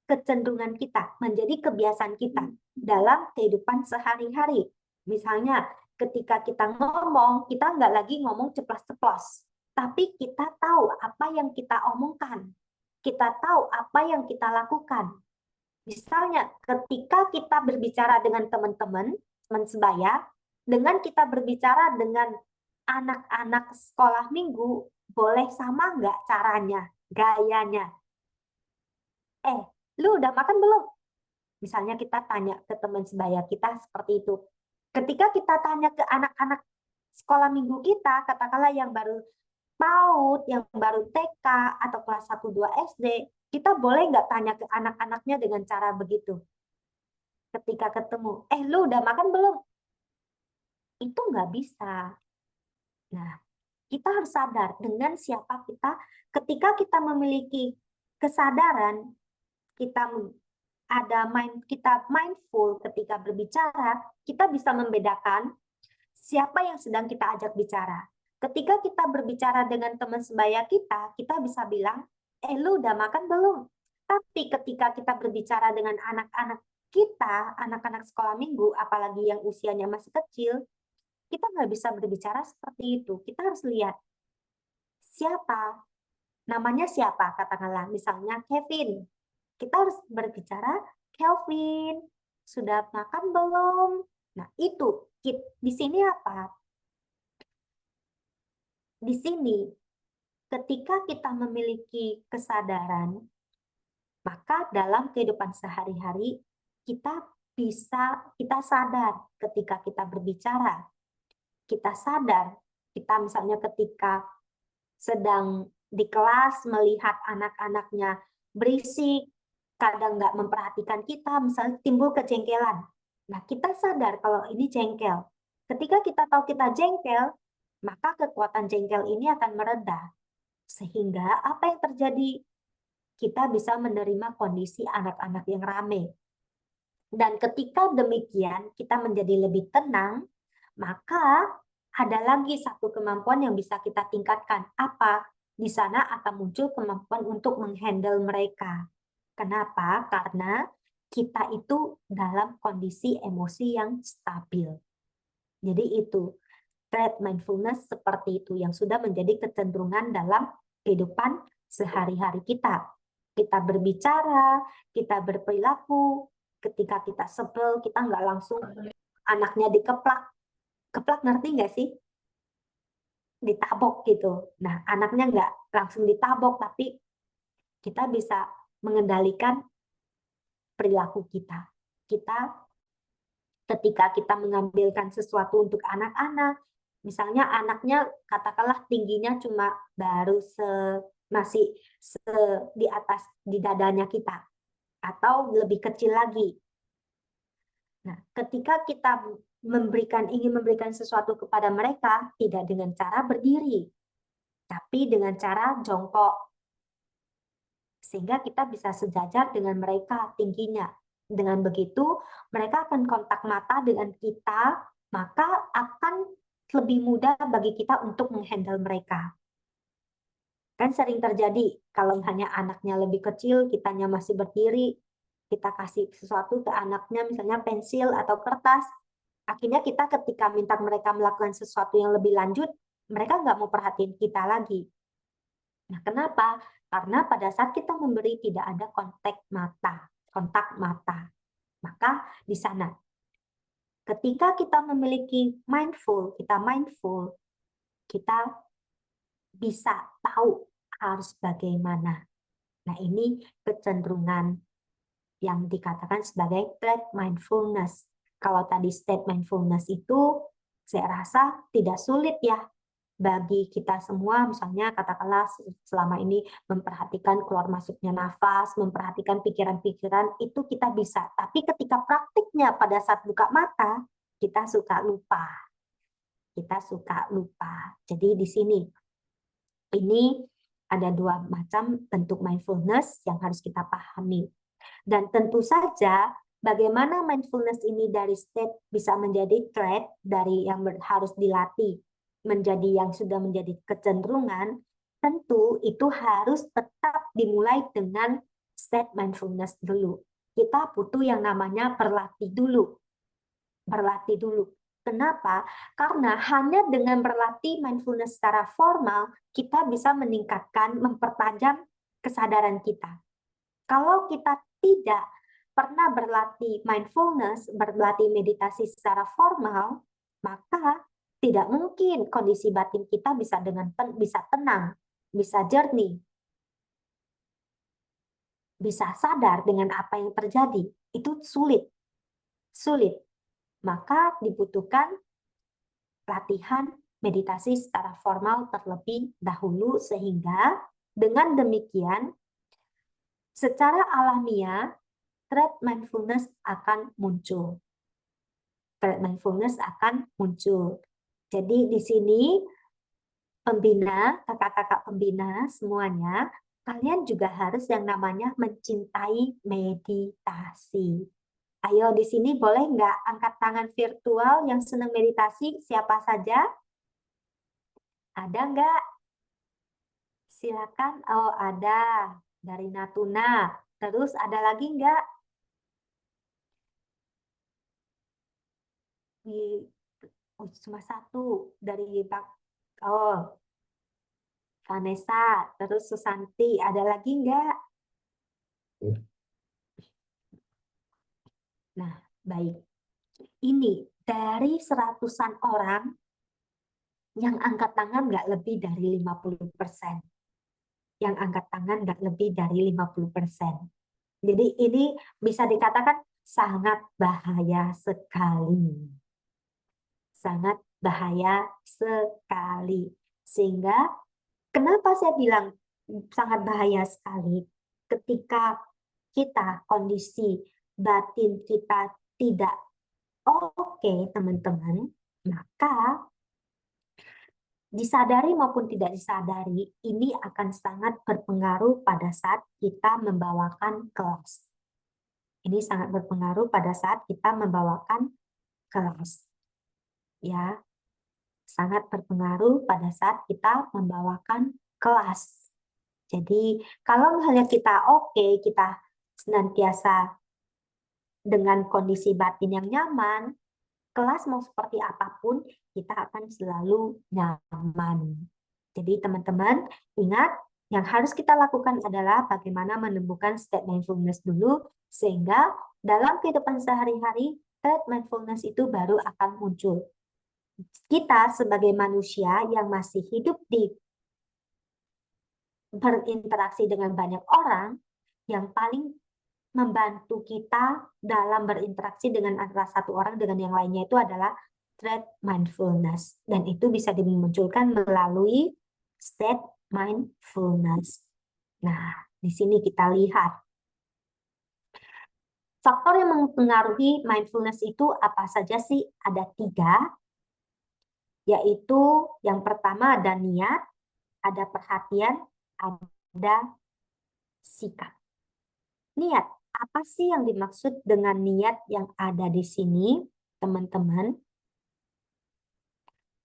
kecenderungan kita, menjadi kebiasaan kita dalam kehidupan sehari-hari. Misalnya, ketika kita ngomong, kita nggak lagi ngomong ceplas-ceplos, tapi kita tahu apa yang kita omongkan. Kita tahu apa yang kita lakukan. Misalnya, ketika kita berbicara dengan teman-teman, teman sebaya, dengan kita berbicara dengan anak-anak sekolah minggu, boleh sama nggak caranya, gayanya? Lu udah makan belum? Misalnya kita tanya ke teman sebaya kita seperti itu. Ketika kita tanya ke anak-anak sekolah minggu kita, katakanlah yang baru PAUD, yang baru TK, atau kelas 1-2 SD, kita boleh nggak tanya ke anak-anaknya dengan cara begitu? Ketika ketemu, lu udah makan belum? Itu nggak bisa. Nah, kita harus sadar dengan siapa kita. Ketika kita memiliki kesadaran, kita kita mindful ketika berbicara, kita bisa membedakan siapa yang sedang kita ajak bicara. Ketika kita berbicara dengan teman sebaya kita, kita bisa bilang, lu udah makan belum? Tapi ketika kita berbicara dengan anak-anak kita, anak-anak sekolah minggu, apalagi yang usianya masih kecil, kita nggak bisa berbicara seperti itu. Kita harus lihat siapa, namanya siapa, katakanlah misalnya Kevin. Kita harus berbicara, Kelvin, sudah makan belum? Nah, itu di sini apa? Di sini, ketika kita memiliki kesadaran, maka dalam kehidupan sehari-hari kita sadar ketika kita berbicara. Kita sadar, kita misalnya ketika sedang di kelas melihat anak-anaknya berisik, kadang nggak memperhatikan kita, misalnya timbul kejengkelan. Nah, kita sadar kalau ini jengkel. Ketika kita tahu kita jengkel, maka kekuatan jengkel ini akan mereda. Sehingga apa yang terjadi? Kita bisa menerima kondisi anak-anak yang ramai. Dan ketika demikian, kita menjadi lebih tenang, maka ada lagi satu kemampuan yang bisa kita tingkatkan. Apa? Di sana akan muncul kemampuan untuk menghandle mereka. Kenapa? Karena kita itu dalam kondisi emosi yang stabil. Jadi itu, threat mindfulness seperti itu yang sudah menjadi kecenderungan dalam kehidupan sehari-hari kita. Kita berbicara, kita berperilaku, ketika kita sebel, kita nggak langsung anaknya dikeplak. Keplak ngerti nggak sih? Ditabok gitu. Nah, anaknya nggak langsung ditabok, tapi kita bisa mengendalikan perilaku kita. Kita ketika kita mengambilkan sesuatu untuk anak-anak, misalnya anaknya katakanlah tingginya cuma baru masih di atas di dadanya kita atau lebih kecil lagi. Nah, ketika kita ingin memberikan sesuatu kepada mereka tidak dengan cara berdiri, tapi dengan cara jongkok. Sehingga kita bisa sejajar dengan mereka tingginya. Dengan begitu, mereka akan kontak mata dengan kita, maka akan lebih mudah bagi kita untuk menghandle mereka. Kan sering terjadi, kalau hanya anaknya lebih kecil, kitanya masih berdiri, kita kasih sesuatu ke anaknya, misalnya pensil atau kertas, akhirnya kita ketika minta mereka melakukan sesuatu yang lebih lanjut, mereka nggak mau perhatiin kita lagi. Nah, kenapa? Karena pada saat kita memberi tidak ada kontak mata. Maka di sana, ketika kita memiliki kita mindful, kita bisa tahu harus bagaimana. Nah, ini kecenderungan yang dikatakan sebagai state mindfulness. Kalau tadi state mindfulness itu, saya rasa tidak sulit ya bagi kita semua, misalnya katakanlah selama ini memperhatikan keluar masuknya nafas, memperhatikan pikiran-pikiran, itu kita bisa. Tapi ketika praktiknya pada saat buka mata, kita suka lupa. Jadi di sini, ini ada dua macam bentuk mindfulness yang harus kita pahami. Dan tentu saja, bagaimana mindfulness ini dari state bisa menjadi trait dari yang harus dilatih menjadi yang sudah menjadi kecenderungan, tentu itu harus tetap dimulai dengan state mindfulness dulu. Kita butuh yang namanya berlatih dulu. Kenapa? Karena hanya dengan berlatih mindfulness secara formal, kita bisa meningkatkan, mempertajam kesadaran kita. Kalau kita tidak pernah berlatih mindfulness, berlatih meditasi secara formal, maka tidak mungkin kondisi batin kita bisa bisa tenang, bisa jernih, bisa sadar dengan apa yang terjadi. Itu sulit. Maka dibutuhkan latihan meditasi secara formal terlebih dahulu sehingga dengan demikian secara alamiah threat mindfulness akan muncul. Jadi di sini pembina, kakak-kakak pembina semuanya, kalian juga harus yang namanya mencintai meditasi. Ayo di sini boleh nggak angkat tangan virtual yang senang meditasi? Siapa saja? Ada nggak? Silakan. Oh ada. Dari Natuna. Terus ada lagi nggak? Oh, cuma satu. Dari Vanessa, terus Susanti. Ada lagi nggak? Nah, baik. Ini dari seratusan orang yang angkat tangan nggak lebih dari 50%. Yang angkat tangan nggak lebih dari 50%. Jadi ini bisa dikatakan sangat bahaya sekali. Sangat bahaya sekali. Sehingga kenapa saya bilang sangat bahaya sekali? Ketika kita, kondisi batin kita tidak oke, teman-teman, maka disadari maupun tidak disadari, ini akan sangat berpengaruh pada saat kita membawakan kelas. Ini sangat berpengaruh pada saat kita membawakan kelas. Ya, sangat berpengaruh pada saat kita membawakan kelas. Jadi, kalau misalnya kita oke, kita senantiasa dengan kondisi batin yang nyaman, kelas mau seperti apapun, kita akan selalu nyaman. Jadi teman-teman, ingat yang harus kita lakukan adalah bagaimana menemukan state mindfulness dulu, sehingga dalam kehidupan sehari-hari, state mindfulness itu baru akan muncul. Kita sebagai manusia yang masih hidup di berinteraksi dengan banyak orang, yang paling membantu kita dalam berinteraksi dengan antara satu orang dengan yang lainnya itu adalah state mindfulness. Dan itu bisa dimunculkan melalui state mindfulness. Nah, di sini kita lihat faktor yang mempengaruhi mindfulness itu apa saja sih? Ada 3, yaitu yang pertama ada niat, ada perhatian, ada sikap. Niat. Apa sih yang dimaksud dengan niat yang ada di sini, teman-teman?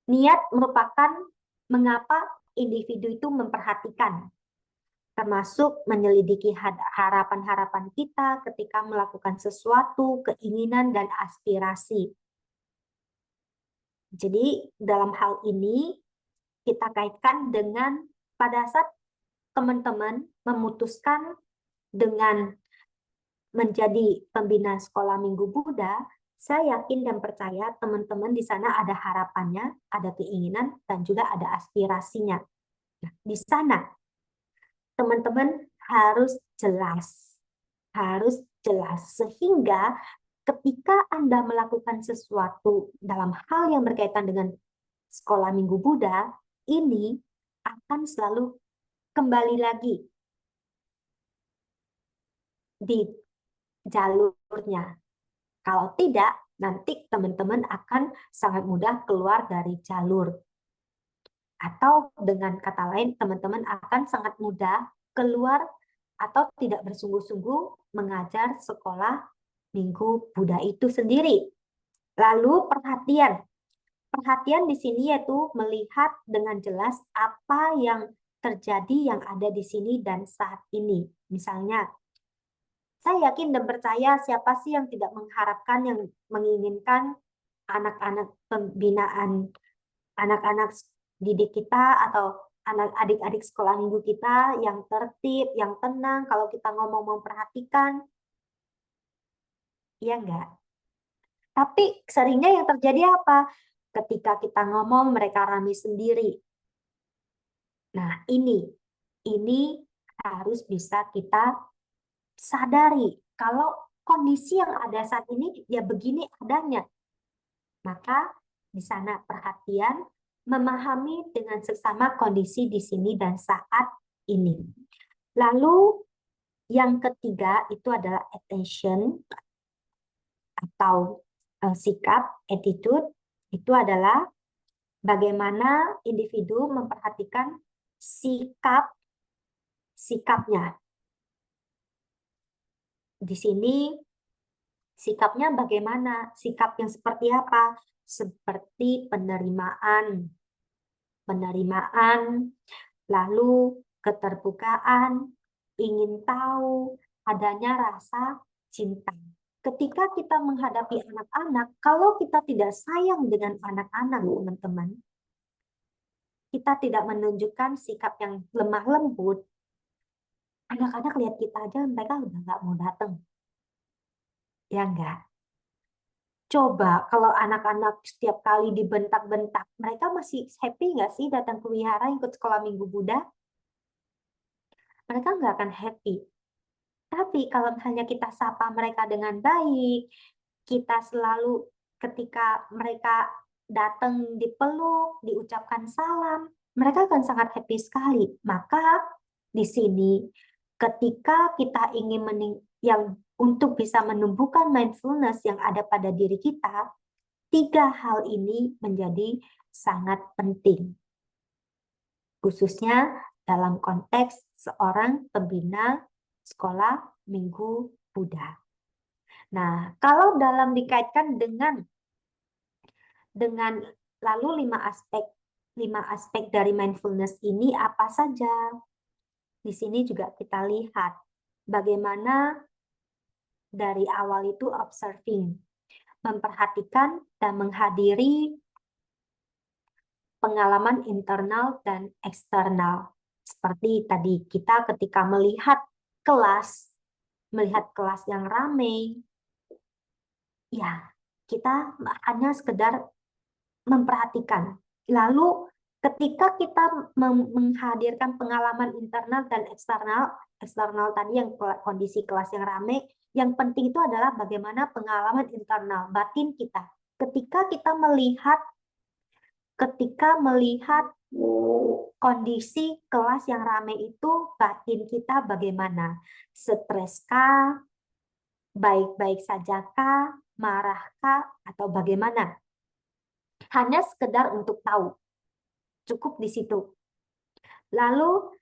Niat merupakan mengapa individu itu memperhatikan, termasuk menyelidiki harapan-harapan kita ketika melakukan sesuatu, keinginan, dan aspirasi. Jadi, dalam hal ini, kita kaitkan dengan pada saat teman-teman memutuskan dengan menjadi pembina sekolah Minggu Buddha, saya yakin dan percaya teman-teman di sana ada harapannya, ada keinginan, dan juga ada aspirasinya. Nah, di sana teman-teman harus jelas, sehingga ketika Anda melakukan sesuatu dalam hal yang berkaitan dengan sekolah Minggu Buddha, ini akan selalu kembali lagi di jalurnya. Kalau tidak, nanti teman-teman akan sangat mudah keluar dari jalur. Atau dengan kata lain, teman-teman akan sangat mudah keluar atau tidak bersungguh-sungguh mengajar sekolah Minggu Buddha itu sendiri. Lalu perhatian. Perhatian di sini yaitu melihat dengan jelas apa yang terjadi yang ada di sini dan saat ini. Misalnya, saya yakin dan percaya siapa sih yang tidak mengharapkan, yang menginginkan anak-anak pembinaan, anak-anak didik kita atau anak adik-adik sekolah minggu kita yang tertib, yang tenang, kalau kita ngomong memperhatikan, ya enggak? Tapi seringnya yang terjadi apa? Ketika kita ngomong mereka rame sendiri. Nah, ini harus bisa kita sadari kalau kondisi yang ada saat ini ya begini adanya. Maka di sana perhatian, memahami dengan seksama kondisi di sini dan saat ini. Lalu yang ketiga itu adalah attention atau sikap, attitude. Itu adalah bagaimana individu memperhatikan sikapnya. Di sini sikapnya bagaimana? Sikap yang seperti apa? Seperti penerimaan, lalu keterbukaan, ingin tahu, adanya rasa cinta. Ketika kita menghadapi anak-anak, kalau kita tidak sayang dengan anak-anak, teman-teman, kita tidak menunjukkan sikap yang lemah lembut, anak-anak lihat kita aja, mereka udah nggak mau datang. Ya enggak? Coba kalau anak-anak setiap kali dibentak-bentak, mereka masih happy nggak sih datang ke wihara ikut sekolah Minggu Buddha? Mereka nggak akan happy. Tapi kalau misalnya kita sapa mereka dengan baik, kita selalu ketika mereka datang dipeluk, diucapkan salam, mereka akan sangat happy sekali. Maka di sini ketika kita ingin untuk bisa menumbuhkan mindfulness yang ada pada diri kita, 3 hal ini menjadi sangat penting. Khususnya dalam konteks seorang pembina sekolah Minggu Buddha. Nah, kalau dikaitkan dengan lalu 5 aspek dari mindfulness ini apa saja? Di sini juga kita lihat bagaimana dari awal itu observing, memperhatikan dan menghadiri pengalaman internal dan eksternal. Seperti tadi kita ketika melihat kelas yang ramai, ya kita hanya sekedar memperhatikan. Lalu ketika kita menghadirkan pengalaman internal dan eksternal tadi yang kondisi kelas yang ramai, yang penting itu adalah bagaimana pengalaman internal batin kita. Ketika melihat kondisi kelas yang ramai itu, batin kita bagaimana? Streskah? Baik-baik sajakah? Marahkah? Atau bagaimana? Hanya sekedar untuk tahu. Cukup di situ. Lalu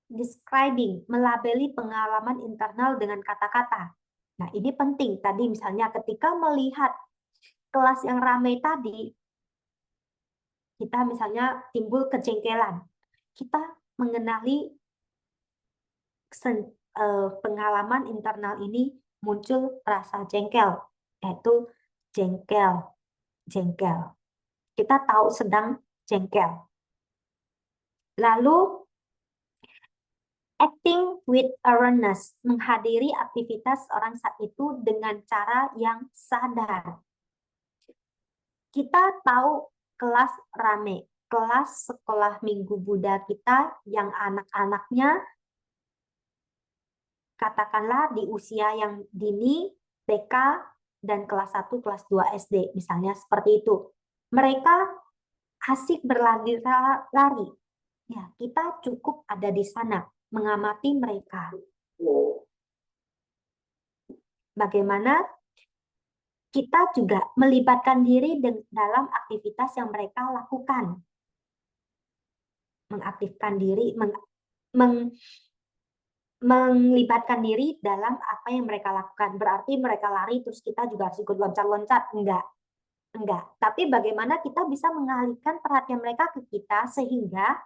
describing, melabeli pengalaman internal dengan kata-kata. Nah, ini penting. Tadi misalnya ketika melihat kelas yang ramai tadi, kita misalnya timbul kejengkelan. Kita mengenali pengalaman internal ini muncul rasa jengkel, yaitu jengkel. Kita tahu sedang jengkel. Lalu acting with awareness, menghadiri aktivitas orang saat itu dengan cara yang sadar. Kita tahu kelas rame, kelas sekolah Minggu Buddha kita yang anak-anaknya katakanlah di usia yang dini, TK, dan kelas 1, kelas 2 SD, misalnya seperti itu. Mereka asik berlari-lari. Ya, kita cukup ada di sana, mengamati mereka. Bagaimana kita juga melibatkan diri dalam aktivitas yang mereka lakukan. Mengaktifkan diri, melibatkan diri dalam apa yang mereka lakukan. Berarti mereka lari terus kita juga harus ikut loncat-loncat? Enggak. Tapi bagaimana kita bisa mengalihkan perhatian mereka ke kita sehingga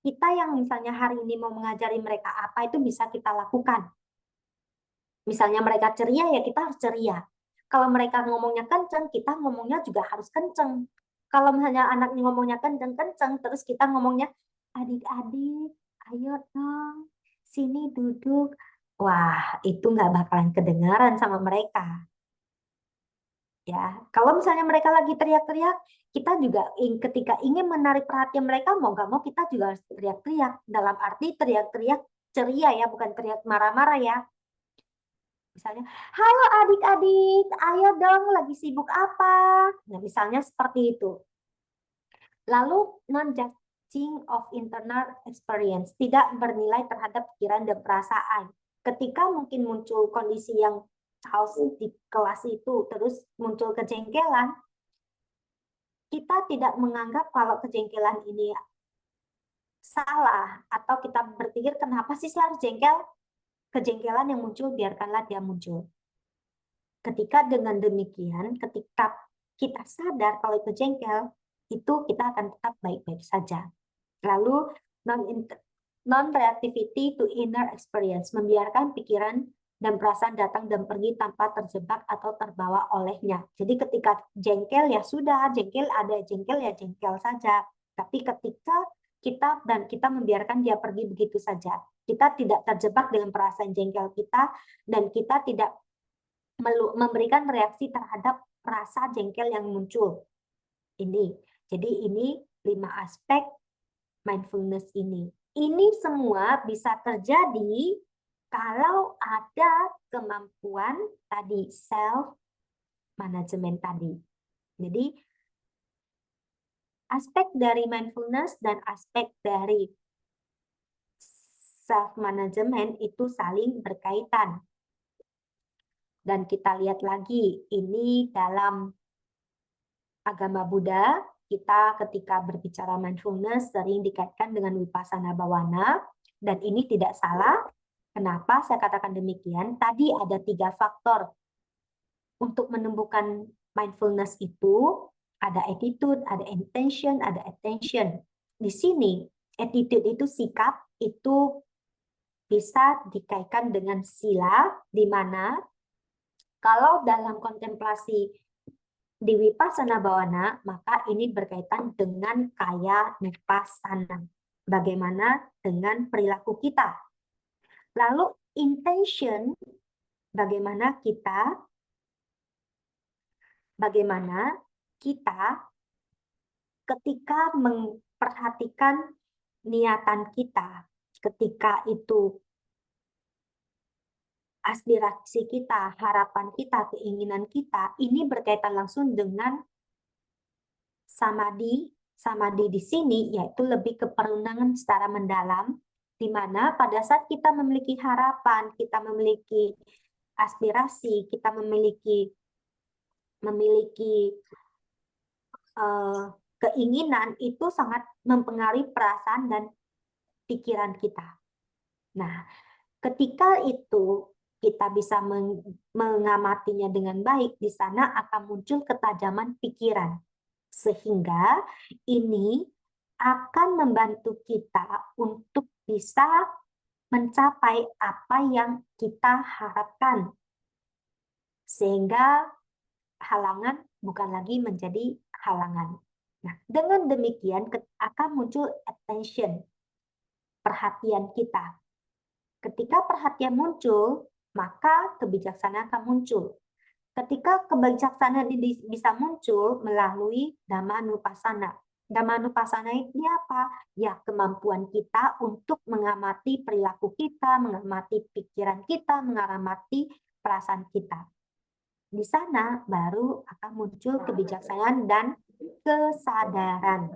kita yang misalnya hari ini mau mengajari mereka apa itu bisa kita lakukan. Misalnya mereka ceria, ya kita harus ceria. Kalau mereka ngomongnya kenceng, kita ngomongnya juga harus kenceng. Kalau misalnya anaknya ngomongnya kenceng-kenceng, terus kita ngomongnya, adik-adik, ayo dong, sini duduk. Wah, itu nggak bakalan kedengaran sama mereka. Ya, kalau misalnya mereka lagi teriak-teriak, kita juga ketika ingin menarik perhatian mereka, mau nggak mau kita juga harus teriak-teriak. Dalam arti teriak-teriak ceria ya, bukan teriak marah-marah ya. Misalnya, halo adik-adik, ayo dong, lagi sibuk apa? Nah, misalnya seperti itu. Lalu, non-judging of internal experience, tidak bernilai terhadap pikiran dan perasaan. Ketika mungkin muncul kondisi yang chaos di kelas itu, terus muncul kejengkelan, kita tidak menganggap kalau kejengkelan ini salah, atau kita berpikir kenapa sih saya harus jengkel? Kejengkelan yang muncul, biarkanlah dia muncul. Ketika dengan demikian, ketika kita sadar kalau itu jengkel, itu kita akan tetap baik-baik saja. Lalu non-reactivity to inner experience, membiarkan pikiran dan perasaan datang dan pergi tanpa terjebak atau terbawa olehnya. Jadi ketika jengkel ya sudah, jengkel ada jengkel ya jengkel saja. Tapi ketika kita membiarkan dia pergi begitu saja, kita tidak terjebak dengan perasaan jengkel kita dan kita tidak memberikan reaksi terhadap rasa jengkel yang muncul. Jadi ini 5 aspek mindfulness ini. Ini semua bisa terjadi kalau ada kemampuan tadi self management tadi. Jadi aspek dari mindfulness dan aspek dari self management itu saling berkaitan. Dan kita lihat lagi, ini dalam agama Buddha, kita ketika berbicara mindfulness sering dikaitkan dengan Vipassana Bhavana, dan ini tidak salah. Kenapa saya katakan demikian? Tadi ada 3 faktor untuk menumbuhkan mindfulness itu, ada attitude, ada intention, ada attention. Di sini, attitude itu sikap, itu bisa dikaitkan dengan sila, di mana kalau dalam kontemplasi di Vipassana Bhavana, maka ini berkaitan dengan kaya Vipassana. Bagaimana dengan perilaku kita? Lalu intention, bagaimana kita ketika memperhatikan niatan kita, ketika itu aspirasi kita, harapan kita, keinginan kita, ini berkaitan langsung dengan samadhi. Samadhi di sini yaitu lebih ke perundangan secara mendalam, di mana pada saat kita memiliki harapan, kita memiliki aspirasi, kita memiliki keinginan, itu sangat mempengaruhi perasaan dan pikiran kita. Nah, ketika itu kita bisa mengamatinya dengan baik, di sana akan muncul ketajaman pikiran. Sehingga ini akan membantu kita untuk bisa mencapai apa yang kita harapkan. Sehingga halangan bukan lagi menjadi halangan. Nah, dengan demikian akan muncul attention, perhatian kita. Ketika perhatian muncul, maka kebijaksanaan akan muncul. Ketika kebijaksanaan ini bisa muncul melalui Dhammanupassana. Dhammanupassana ini apa? Ya, kemampuan kita untuk mengamati perilaku kita, mengamati pikiran kita, mengamati perasaan kita. Di sana baru akan muncul kebijaksanaan dan kesadaran.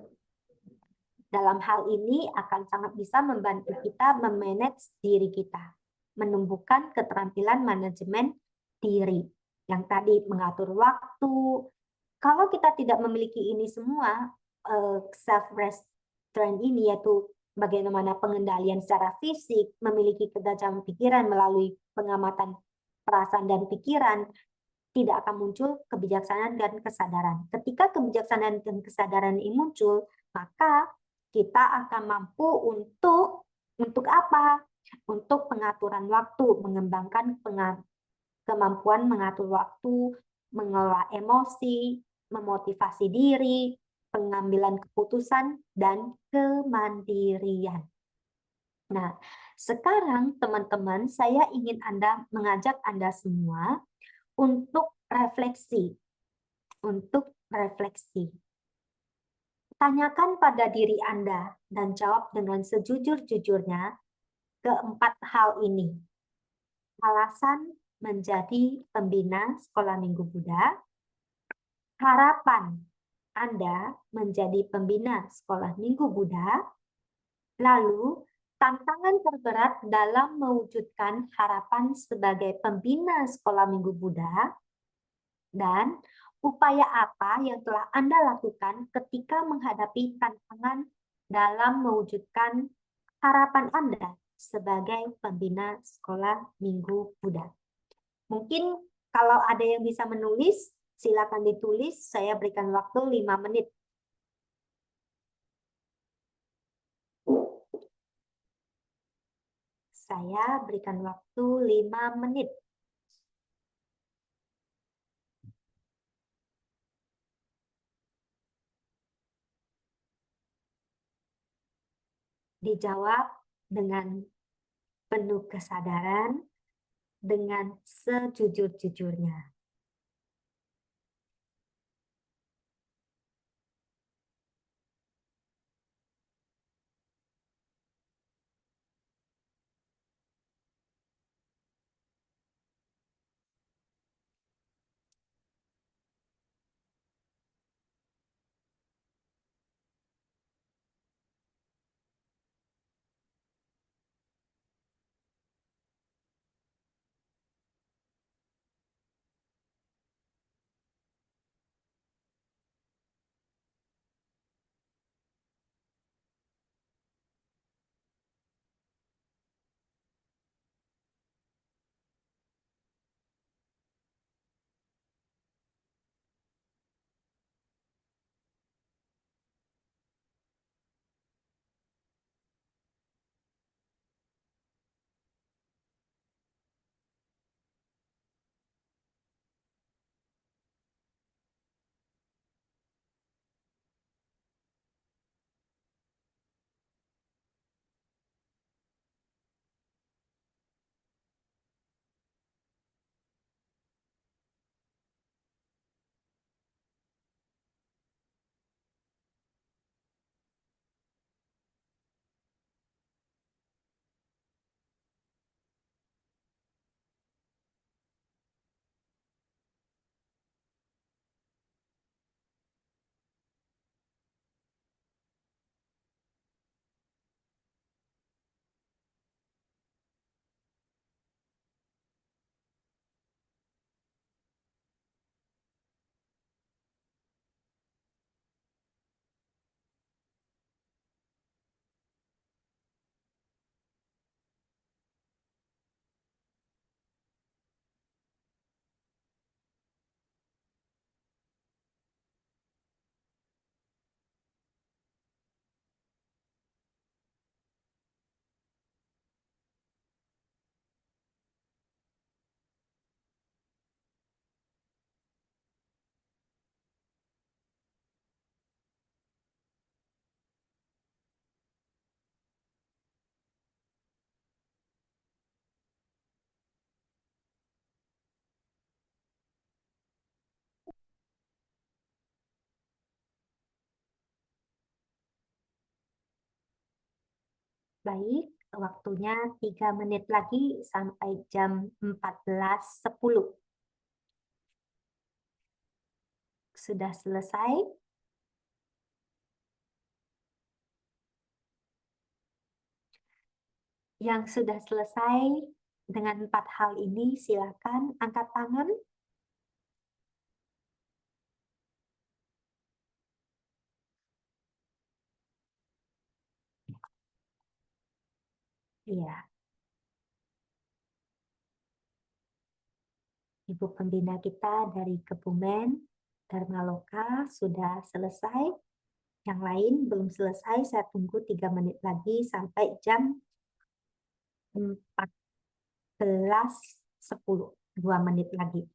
Dalam hal ini akan sangat bisa membantu kita memanage diri kita, menumbuhkan keterampilan manajemen diri. Yang tadi mengatur waktu. Kalau kita tidak memiliki ini semua, self-restraint ini yaitu bagaimana pengendalian secara fisik, memiliki ketajaman pikiran melalui pengamatan perasaan dan pikiran, tidak akan muncul kebijaksanaan dan kesadaran. Ketika kebijaksanaan dan kesadaran ini muncul, maka kita akan mampu untuk apa? Untuk pengaturan waktu, mengembangkan kemampuan mengatur waktu, mengelola emosi, memotivasi diri, pengambilan keputusan, dan kemandirian. Nah, sekarang teman-teman, saya ingin mengajak Anda semua untuk refleksi. Tanyakan pada diri Anda dan jawab dengan sejujur-jujurnya keempat hal ini. Alasan menjadi pembina Sekolah Minggu Buddha, harapan Anda menjadi pembina Sekolah Minggu Buddha, lalu tantangan terberat dalam mewujudkan harapan sebagai pembina Sekolah Minggu Buddha, dan upaya apa yang telah Anda lakukan ketika menghadapi tantangan dalam mewujudkan harapan Anda sebagai pembina Sekolah Minggu Buddha. Mungkin kalau ada yang bisa menulis, silakan ditulis. Saya berikan waktu 5 menit. Saya berikan waktu 5 menit. Dijawab dengan penuh kesadaran, dengan sejujur-jujurnya. Baik, waktunya 3 menit lagi sampai jam 14.10. Sudah selesai? Yang sudah selesai dengan 4 hal ini, silakan angkat tangan. Iya, Ibu pembina kita dari Kebumen, Dharmaloka, sudah selesai. Yang lain belum selesai, saya tunggu 3 menit lagi sampai jam 14.10. 2 menit lagi.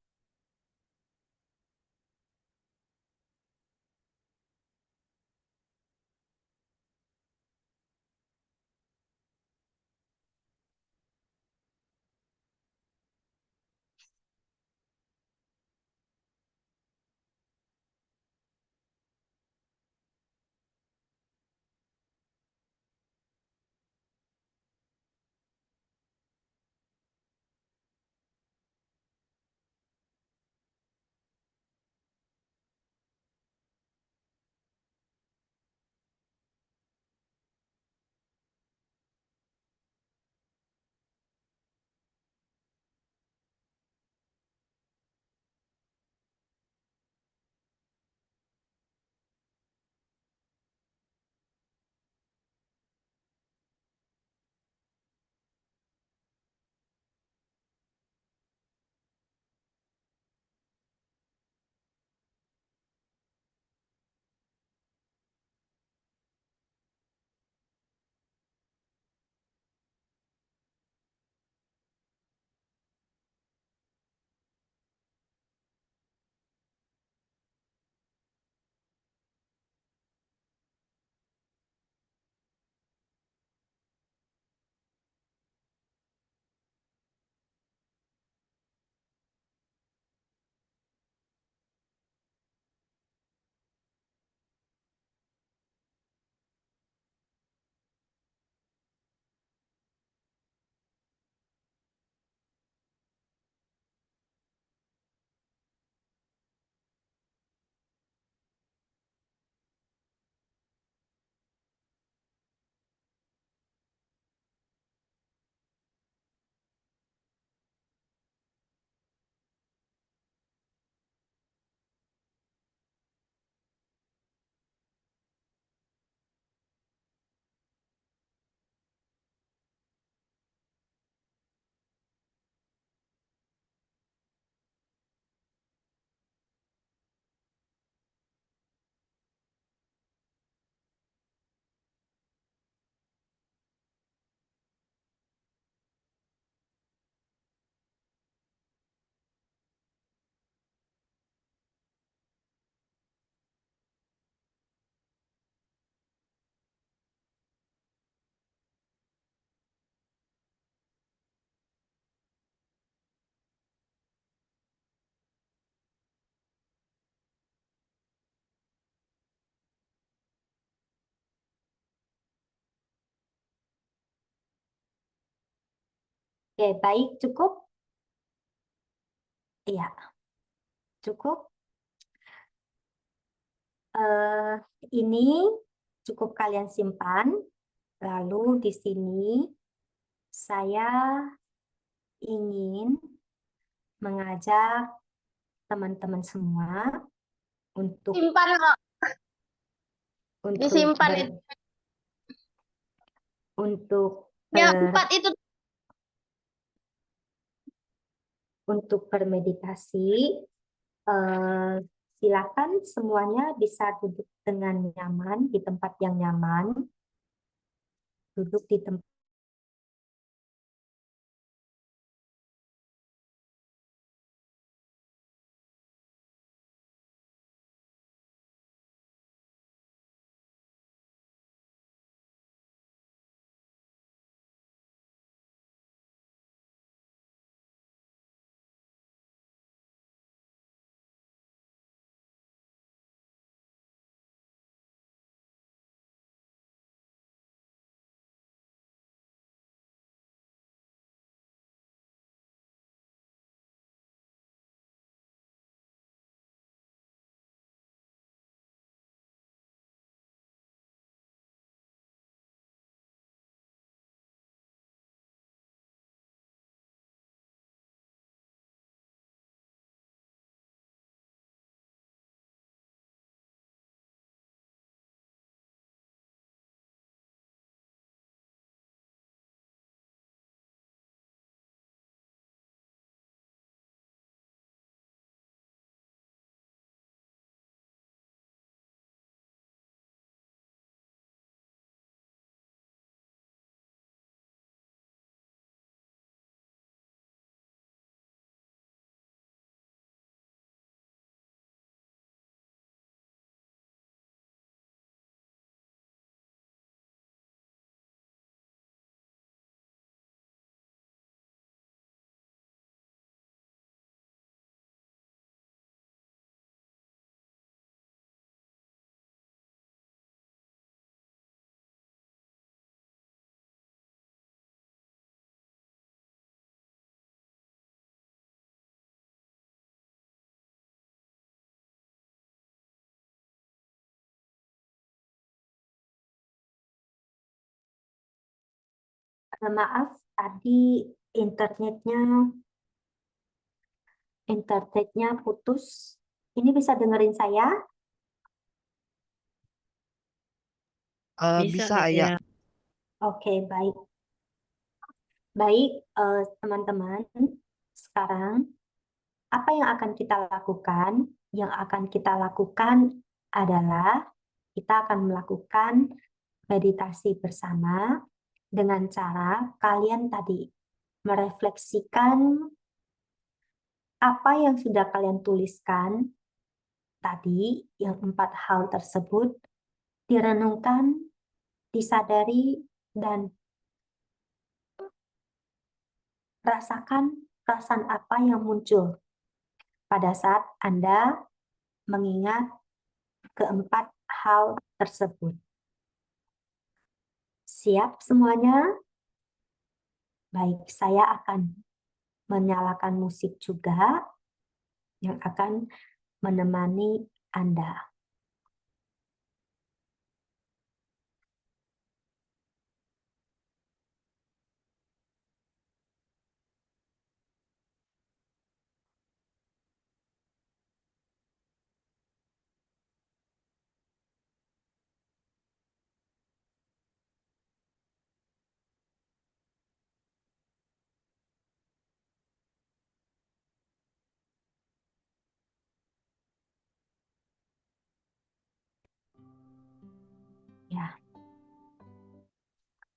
Oke, baik, cukup? Iya, cukup. Eh, ini cukup kalian simpan. Lalu di sini saya ingin mengajak teman-teman semua untuk Simpan kok, untuk disimpan ber, itu. untuk Yang ber, 4 itu. untuk bermeditasi. Eh, Silakan semuanya bisa duduk dengan nyaman di tempat yang nyaman. Duduk di tempat Maaf, tadi internetnya putus. Ini bisa dengerin saya? Bisa Bisa, gitu Ayah. ya. Oke, baik. Baik, teman-teman. Sekarang, apa yang akan kita lakukan? Yang akan kita lakukan adalah kita akan melakukan meditasi bersama dengan cara kalian tadi merefleksikan apa yang sudah kalian tuliskan tadi, yang 4 hal tersebut, direnungkan, disadari, dan rasakan perasaan apa yang muncul pada saat Anda mengingat keempat hal tersebut. Siap semuanya? Baik, saya akan menyalakan musik juga yang akan menemani Anda. Ya,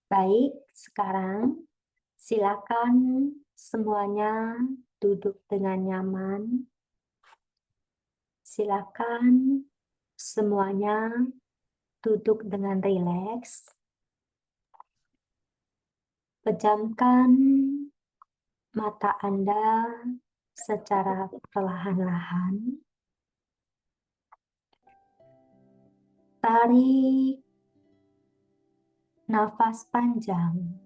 baik. Sekarang silakan semuanya duduk dengan nyaman. Silakan semuanya duduk dengan rileks. Pejamkan mata Anda secara perlahan-lahan. Tarik nafas panjang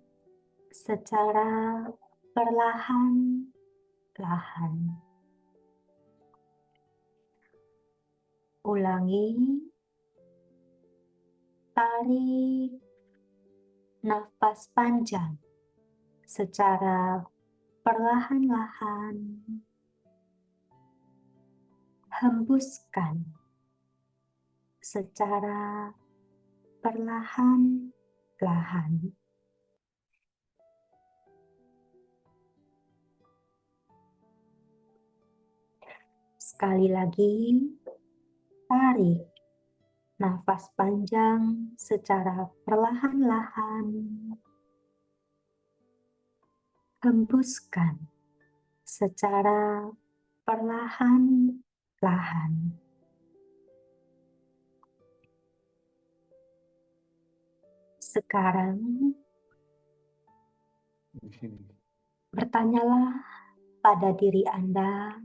secara perlahan-lahan. Ulangi. Tarik nafas panjang secara perlahan-lahan. Hembuskan secara perlahan-lahan. Sekali lagi, tarik nafas panjang secara perlahan-lahan. Hembuskan secara perlahan-lahan. Sekarang, bertanyalah pada diri Anda,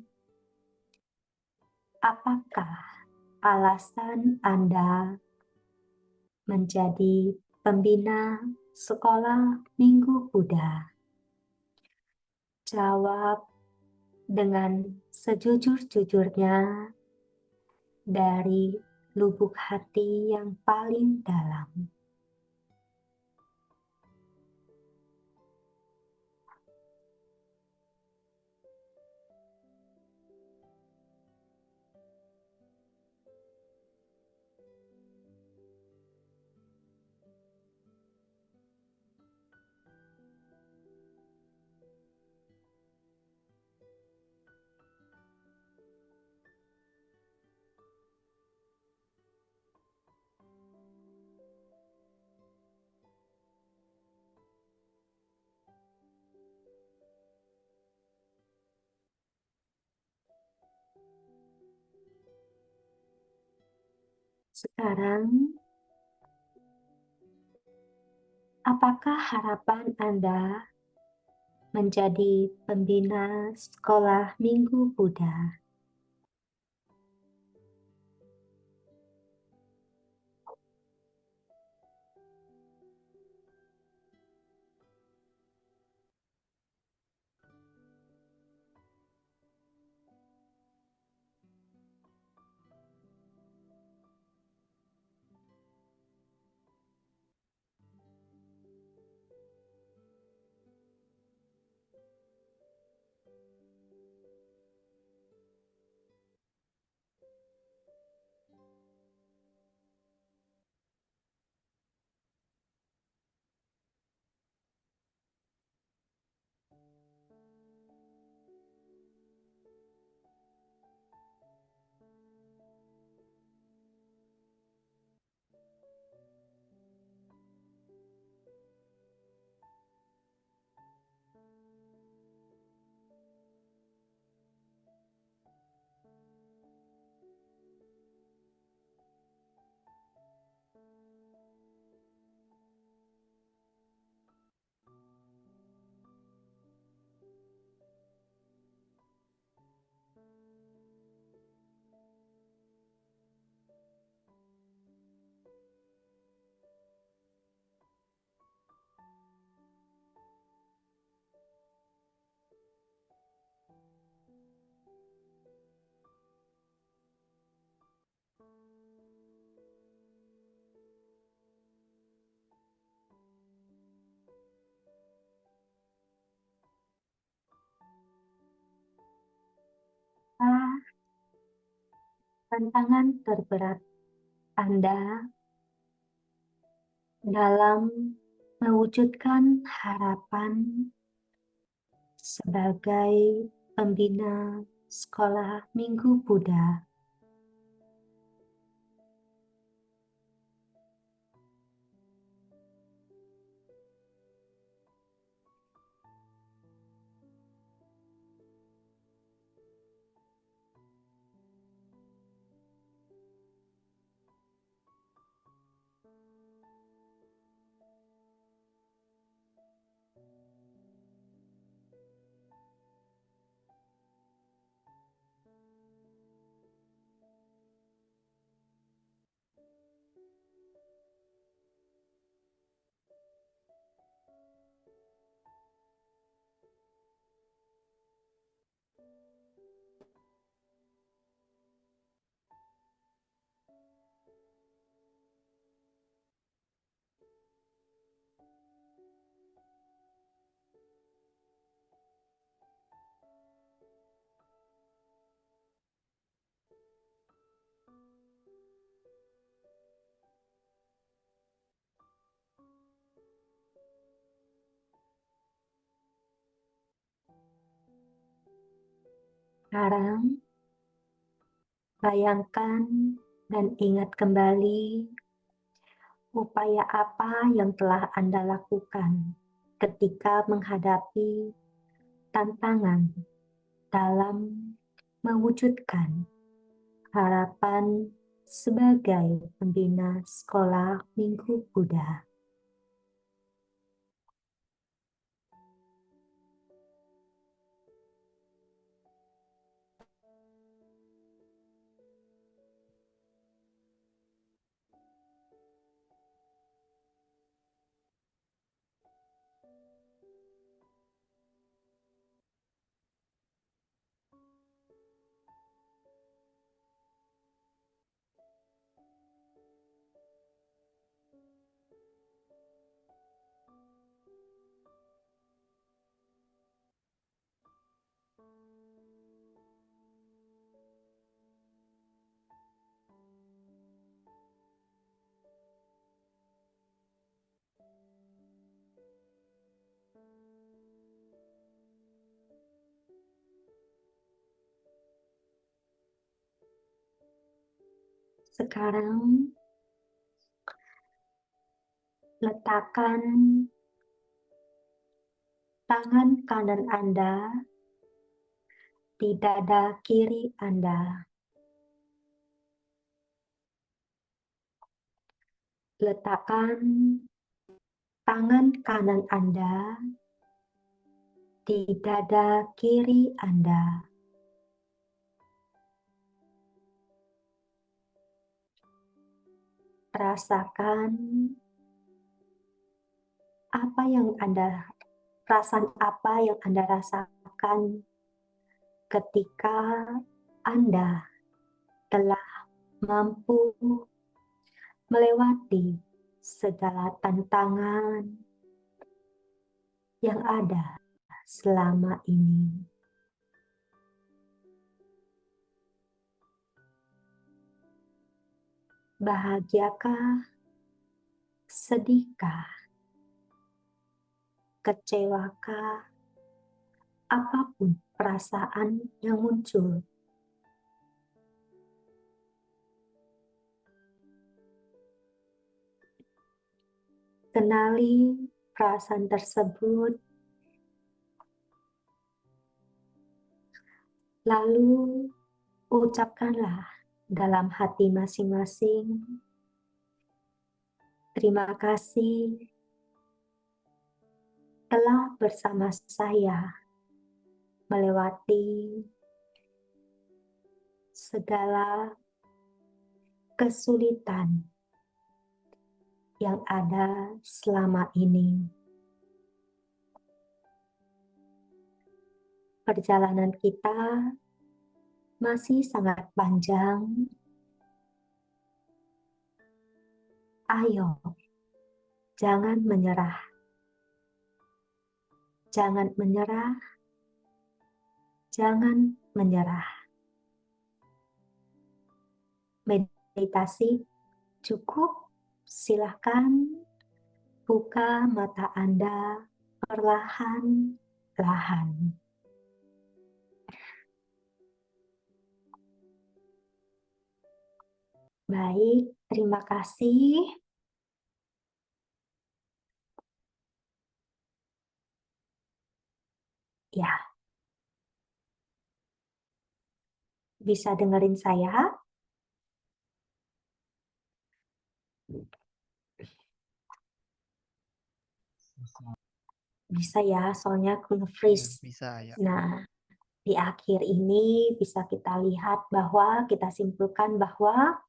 apakah alasan Anda menjadi pembina sekolah Minggu Buddha? Jawab dengan sejujur-jujurnya dari lubuk hati yang paling dalam. Sekarang, apakah harapan Anda menjadi pembina sekolah Minggu Buddha? Tantangan terberat Anda dalam mewujudkan harapan sebagai pembina Sekolah Minggu Buddha sekarang. Bayangkan dan ingat kembali upaya apa yang telah Anda lakukan ketika menghadapi tantangan dalam mewujudkan harapan sebagai pembina Sekolah Minggu Buddha. Sekarang letakkan tangan kanan Anda di dada kiri Anda. Letakkan tangan kanan Anda di dada kiri Anda. Rasakan perasaan apa yang Anda rasakan ketika Anda telah mampu melewati segala tantangan yang ada selama ini. Bahagiakah? Sedihkah? Kecewakah? Apapun perasaan yang muncul, kenali perasaan tersebut, lalu ucapkanlah dalam hati masing-masing, terima kasih telah bersama saya melewati segala kesulitan yang ada selama ini. Perjalanan kita masih sangat panjang. Ayo, jangan menyerah. Jangan menyerah. Jangan menyerah. meditasi cukup, silahkan buka mata Anda perlahan-lahan. Baik, terima kasih. Ya, bisa dengerin saya? Bisa ya, soalnya aku Iya, nge-freeze. bisa ya. Nah, di akhir ini bisa kita lihat bahwa kita simpulkan bahwa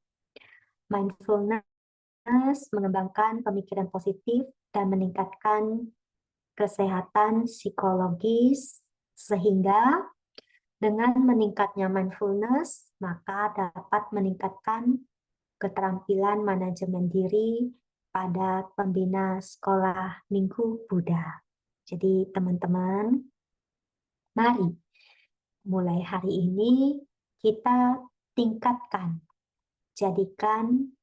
mindfulness mengembangkan pemikiran positif dan meningkatkan kesehatan psikologis, sehingga dengan meningkatnya mindfulness maka dapat meningkatkan keterampilan manajemen diri pada pembina sekolah Minggu Buddha. Jadi teman-teman, mari mulai hari ini kita tingkatkan, jadikan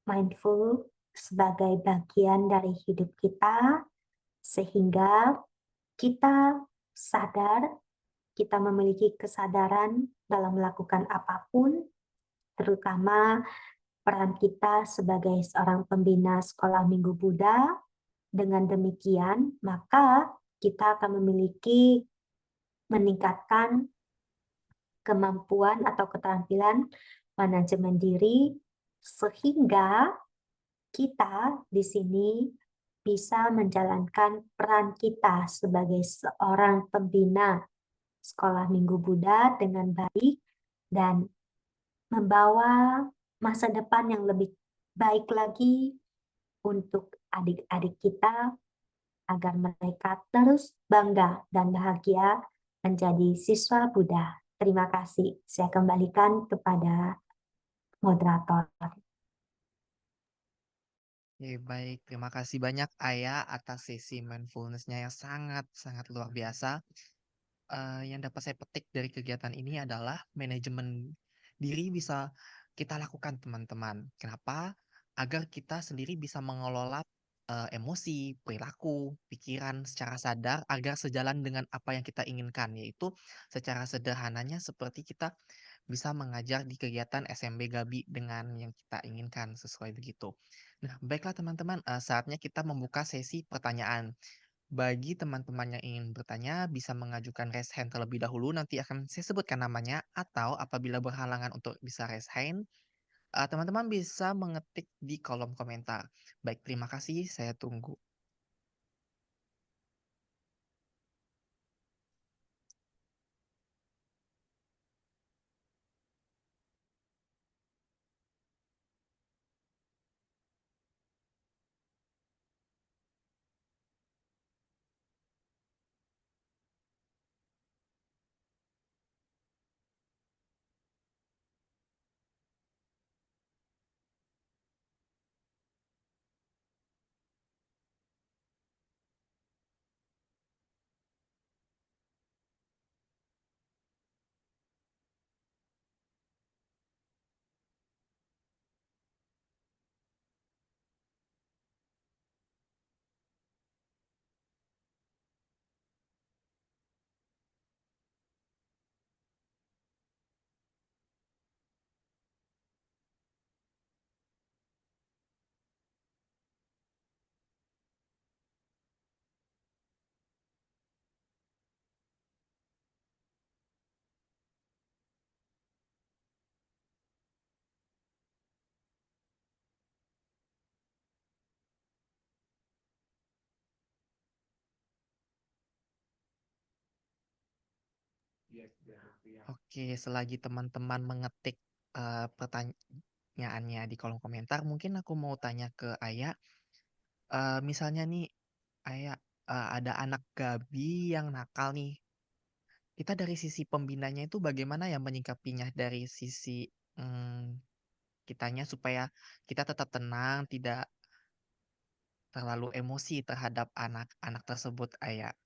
mindful sebagai bagian dari hidup kita, sehingga kita sadar, kita memiliki kesadaran dalam melakukan apapun, terutama peran kita sebagai seorang pembina sekolah Minggu Buddha. Dengan demikian, maka kita akan meningkatkan kemampuan atau keterampilan manajemen diri, sehingga kita di sini bisa menjalankan peran kita sebagai seorang pembina sekolah Minggu Buddha dengan baik dan membawa masa depan yang lebih baik lagi untuk adik-adik kita agar mereka terus bangga dan bahagia menjadi siswa Buddha. Terima kasih. Saya kembalikan kepada moderator. Oke, baik. Terima kasih banyak Ayah atas sesi mindfulness-nya yang sangat-sangat luar biasa. Yang dapat saya petik dari kegiatan ini adalah manajemen diri bisa kita lakukan, teman-teman. Kenapa? Agar kita sendiri bisa mengelola emosi, perilaku, pikiran secara sadar agar sejalan dengan apa yang kita inginkan, yaitu secara sederhananya seperti kita bisa mengajar di kegiatan SMB Gabi dengan yang kita inginkan sesuai begitu. Nah, baiklah teman-teman, saatnya kita membuka sesi pertanyaan. Bagi teman-teman yang ingin bertanya, bisa mengajukan raise hand terlebih dahulu, nanti akan saya sebutkan namanya, atau apabila berhalangan untuk bisa raise hand, teman-teman bisa mengetik di kolom komentar. Baik, terima kasih, saya tunggu. Oke, selagi teman-teman mengetik pertanyaannya di kolom komentar, mungkin aku mau tanya ke Ayah. Misalnya nih, Ayah, ada anak Gabi yang nakal nih. Kita dari sisi pembinanya itu bagaimana ya menyikapinya dari sisi kitanya supaya kita tetap tenang, tidak terlalu emosi terhadap anak-anak tersebut, Ayah.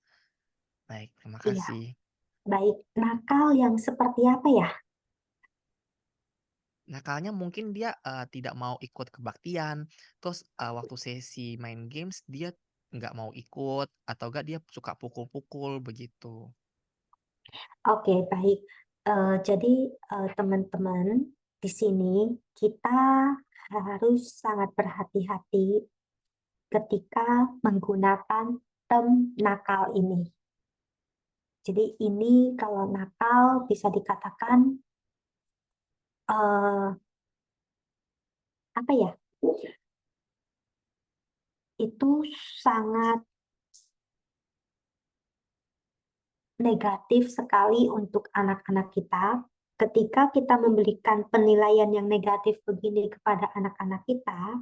Baik, terima Iya, kasih. baik. Nakal yang seperti apa ya? nakalnya mungkin dia, tidak mau ikut kebaktian, terus, waktu sesi main games dia nggak mau ikut, atau enggak dia suka pukul-pukul, begitu. Oke, baik. Jadi, teman-teman, di sini kita harus sangat berhati-hati ketika menggunakan term nakal ini. Jadi ini kalau nakal bisa dikatakan, eee, apa ya, itu sangat negatif sekali untuk anak-anak kita. Ketika kita memberikan penilaian yang negatif begini kepada anak-anak kita,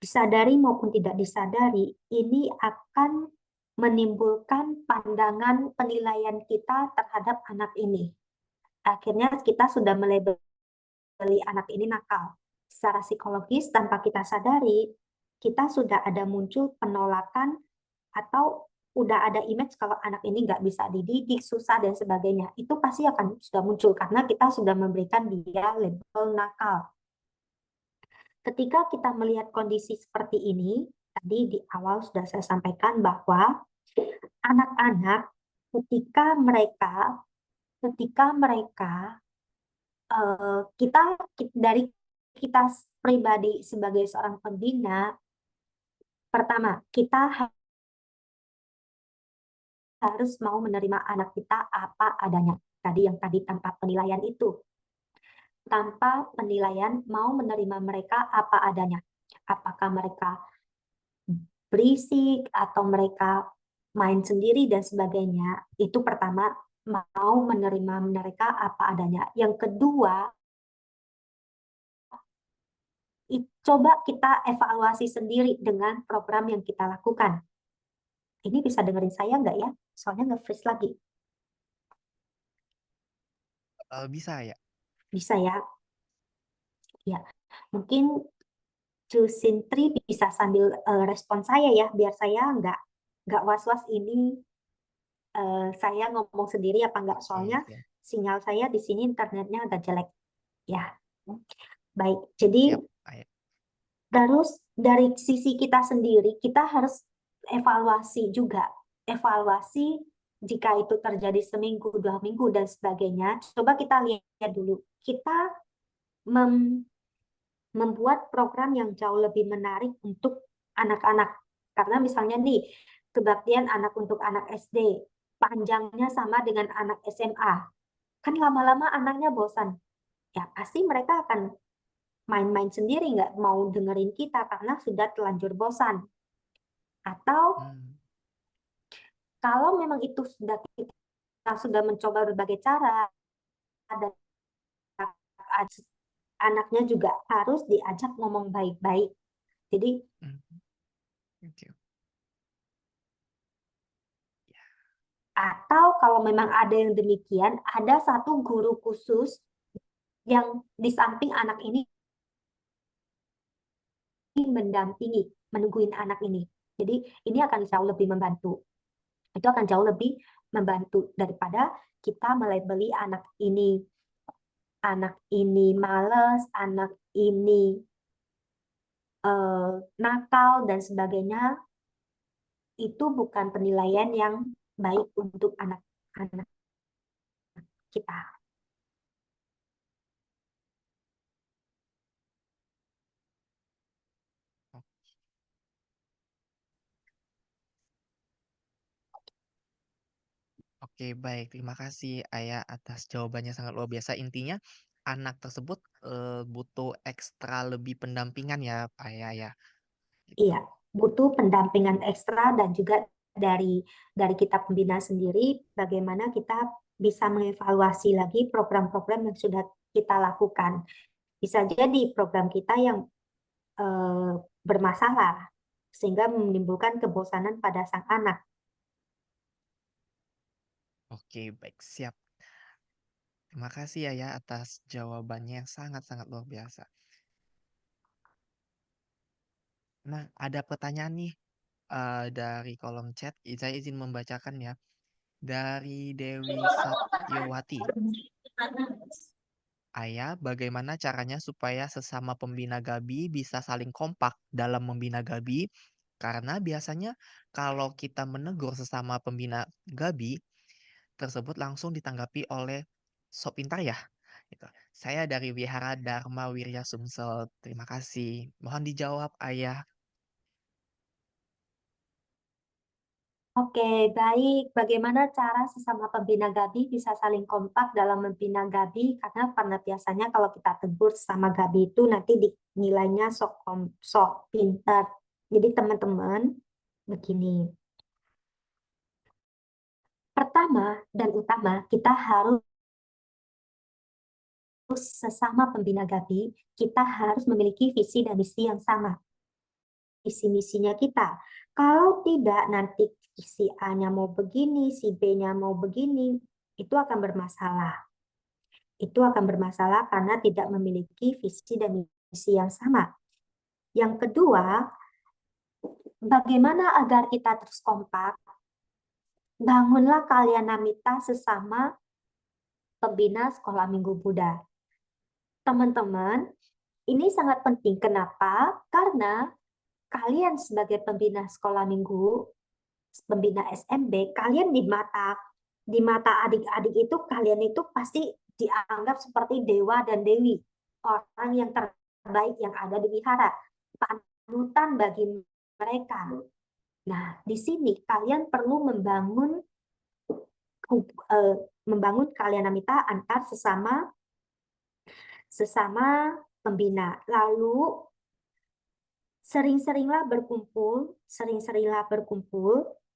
disadari maupun tidak disadari, ini akan menimbulkan pandangan penilaian kita terhadap anak ini. Akhirnya kita sudah melabeli anak ini nakal. Secara psikologis tanpa kita sadari, kita sudah ada muncul penolakan atau udah ada image kalau anak ini nggak bisa dididik, susah dan sebagainya. Itu pasti akan sudah muncul karena kita sudah memberikan dia label nakal. Ketika kita melihat kondisi seperti ini, tadi di awal sudah saya sampaikan bahwa anak-anak ketika mereka kita dari kita pribadi sebagai seorang pembina, pertama kita harus mau menerima anak kita apa adanya. Tadi yang tadi tanpa penilaian itu. Tanpa penilaian mau menerima mereka apa adanya. Apakah mereka berisik atau mereka main sendiri dan sebagainya. Itu pertama, mau menerima mereka apa adanya. Yang kedua, coba kita evaluasi sendiri dengan program yang kita lakukan. Ini bisa dengerin saya nggak ya? Soalnya nge-freeze lagi. Bisa ya? Bisa ya? Ya, mungkin Sintri bisa sambil respon saya ya, biar saya nggak was-was ini saya ngomong sendiri apa nggak. Oke, Soalnya siap. sinyal saya di sini internetnya agak jelek. Ya, baik. Jadi Siap, Ayah. terus dari sisi kita sendiri, kita harus evaluasi juga. Evaluasi jika itu terjadi seminggu, 2 minggu, dan sebagainya. Coba kita lihat dulu. Kita mem membuat program yang jauh lebih menarik untuk anak-anak. Karena misalnya nih, kebaktian anak untuk anak SD, panjangnya sama dengan anak SMA. Kan lama-lama anaknya bosan. Ya pasti mereka akan main-main sendiri, nggak mau dengerin kita karena sudah terlanjur bosan. Atau Hmm. kalau memang itu kita sudah mencoba berbagai cara, dan anaknya juga harus diajak ngomong baik-baik. Jadi Hmm. Oke. Ya. atau kalau memang ada yang demikian, ada satu guru khusus yang di samping anak ini mendampingi, menungguin anak ini. Jadi ini akan jauh lebih membantu. Itu akan jauh lebih membantu daripada kita melabeli anak ini males, anak ini nakal dan sebagainya. Itu bukan penilaian yang baik untuk anak-anak kita. Oke, baik. Terima kasih Ayah atas jawabannya sangat luar biasa. Intinya anak tersebut, butuh ekstra lebih pendampingan ya, Ayah ya? Gitu. Iya, butuh pendampingan ekstra dan juga dari kita pembina sendiri, bagaimana kita bisa mengevaluasi lagi program-program yang sudah kita lakukan. Bisa jadi program kita yang eh, bermasalah, sehingga menimbulkan kebosanan pada sang anak. Oke, baik, siap. Terima kasih Ayah atas jawabannya yang sangat-sangat luar biasa. Nah, ada pertanyaan nih, dari kolom chat, saya izin membacakan ya. Dari Dewi Satyawati. Ayah, bagaimana caranya supaya sesama pembina Gabi bisa saling kompak dalam membina Gabi? Karena biasanya kalau kita menegur sesama pembina Gabi tersebut langsung ditanggapi oleh "Sok pintar ya?" Gitu. Saya dari Wihara Dharma Wirya Sumsel. Terima kasih. Mohon dijawab, Ayah. Oke, baik. Bagaimana cara sesama pembina Gabi bisa saling kompak dalam membina Gabi? Karena biasanya kalau kita tegur sesama Gabi itu nanti nilainya sok pintar. Jadi teman-teman, begini. Pertama dan utama, kita harus sesama pembina Gabi, kita harus memiliki visi dan misi yang sama. Visi misinya kita. Kalau tidak, nanti si A-nya mau begini, si B-nya mau begini, itu akan bermasalah. Itu akan bermasalah karena tidak memiliki visi dan misi yang sama. Yang kedua, bagaimana agar kita terus kompak? Bangunlah kalian namita sesama pembina sekolah Minggu Buddha. Teman-teman, ini sangat penting. Kenapa? Karena kalian sebagai pembina sekolah minggu, pembina SMB, kalian di mata adik-adik itu kalian itu pasti dianggap seperti dewa dan dewi, orang yang terbaik yang ada di wihara, panutan bagi mereka. Nah, di sini kalian perlu membangun kalianamita antar sesama pembina. Lalu sering-seringlah berkumpul.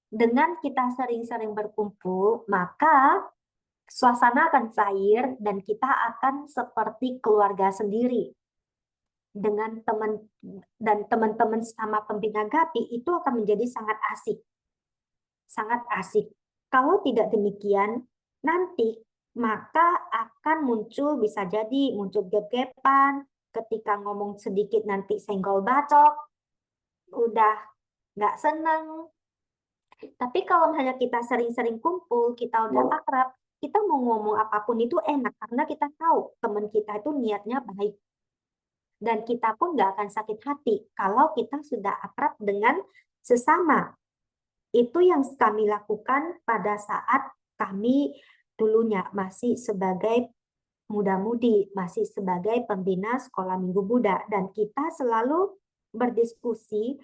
Dengan kita sering-sering berkumpul, maka suasana akan cair dan kita akan seperti keluarga sendiri. Dengan teman-teman sama pembina GAPI itu akan menjadi sangat asik. Sangat asik. Kalau tidak demikian, nanti maka akan bisa jadi muncul gap-gapan, ketika ngomong sedikit nanti senggol bacok, udah nggak seneng. Tapi kalau misalnya kita sering-sering kumpul, kita udah akrab, kita mau ngomong apapun itu enak karena kita tahu teman kita itu niatnya baik. Dan kita pun nggak akan sakit hati kalau kita sudah akrab dengan sesama. Itu yang kami lakukan pada saat kami dulunya masih sebagai muda-mudi, masih sebagai pembina sekolah Minggu Buddha. Dan kita selalu berdiskusi,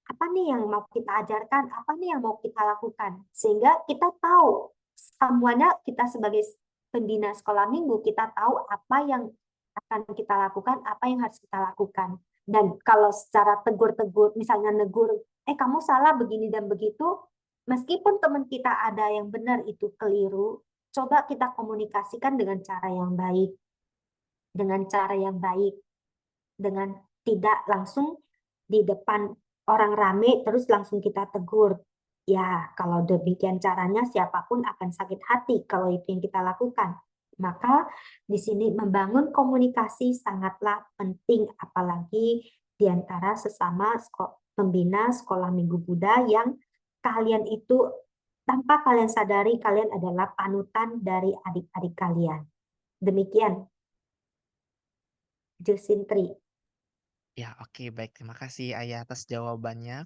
apa nih yang mau kita ajarkan, apa nih yang mau kita lakukan. Sehingga kita tahu, semuanya kita sebagai pembina sekolah minggu, kita tahu apa yang akan kita lakukan, apa yang harus kita lakukan. Dan kalau secara tegur-tegur, misalnya negur, kamu salah begini dan begitu, meskipun teman kita ada yang benar itu keliru, coba kita komunikasikan dengan cara yang baik. Dengan cara yang baik. Dengan tidak langsung di depan orang rame terus langsung kita tegur. Ya, kalau demikian caranya siapapun akan sakit hati kalau itu yang kita lakukan. Maka di sini membangun komunikasi sangatlah penting, apalagi di antara sesama pembina sekolah Minggu Buddha yang kalian itu tanpa kalian sadari kalian adalah panutan dari adik-adik kalian. Demikian, Jusintri. Ya, oke, baik. Terima kasih, Ayah, atas jawabannya.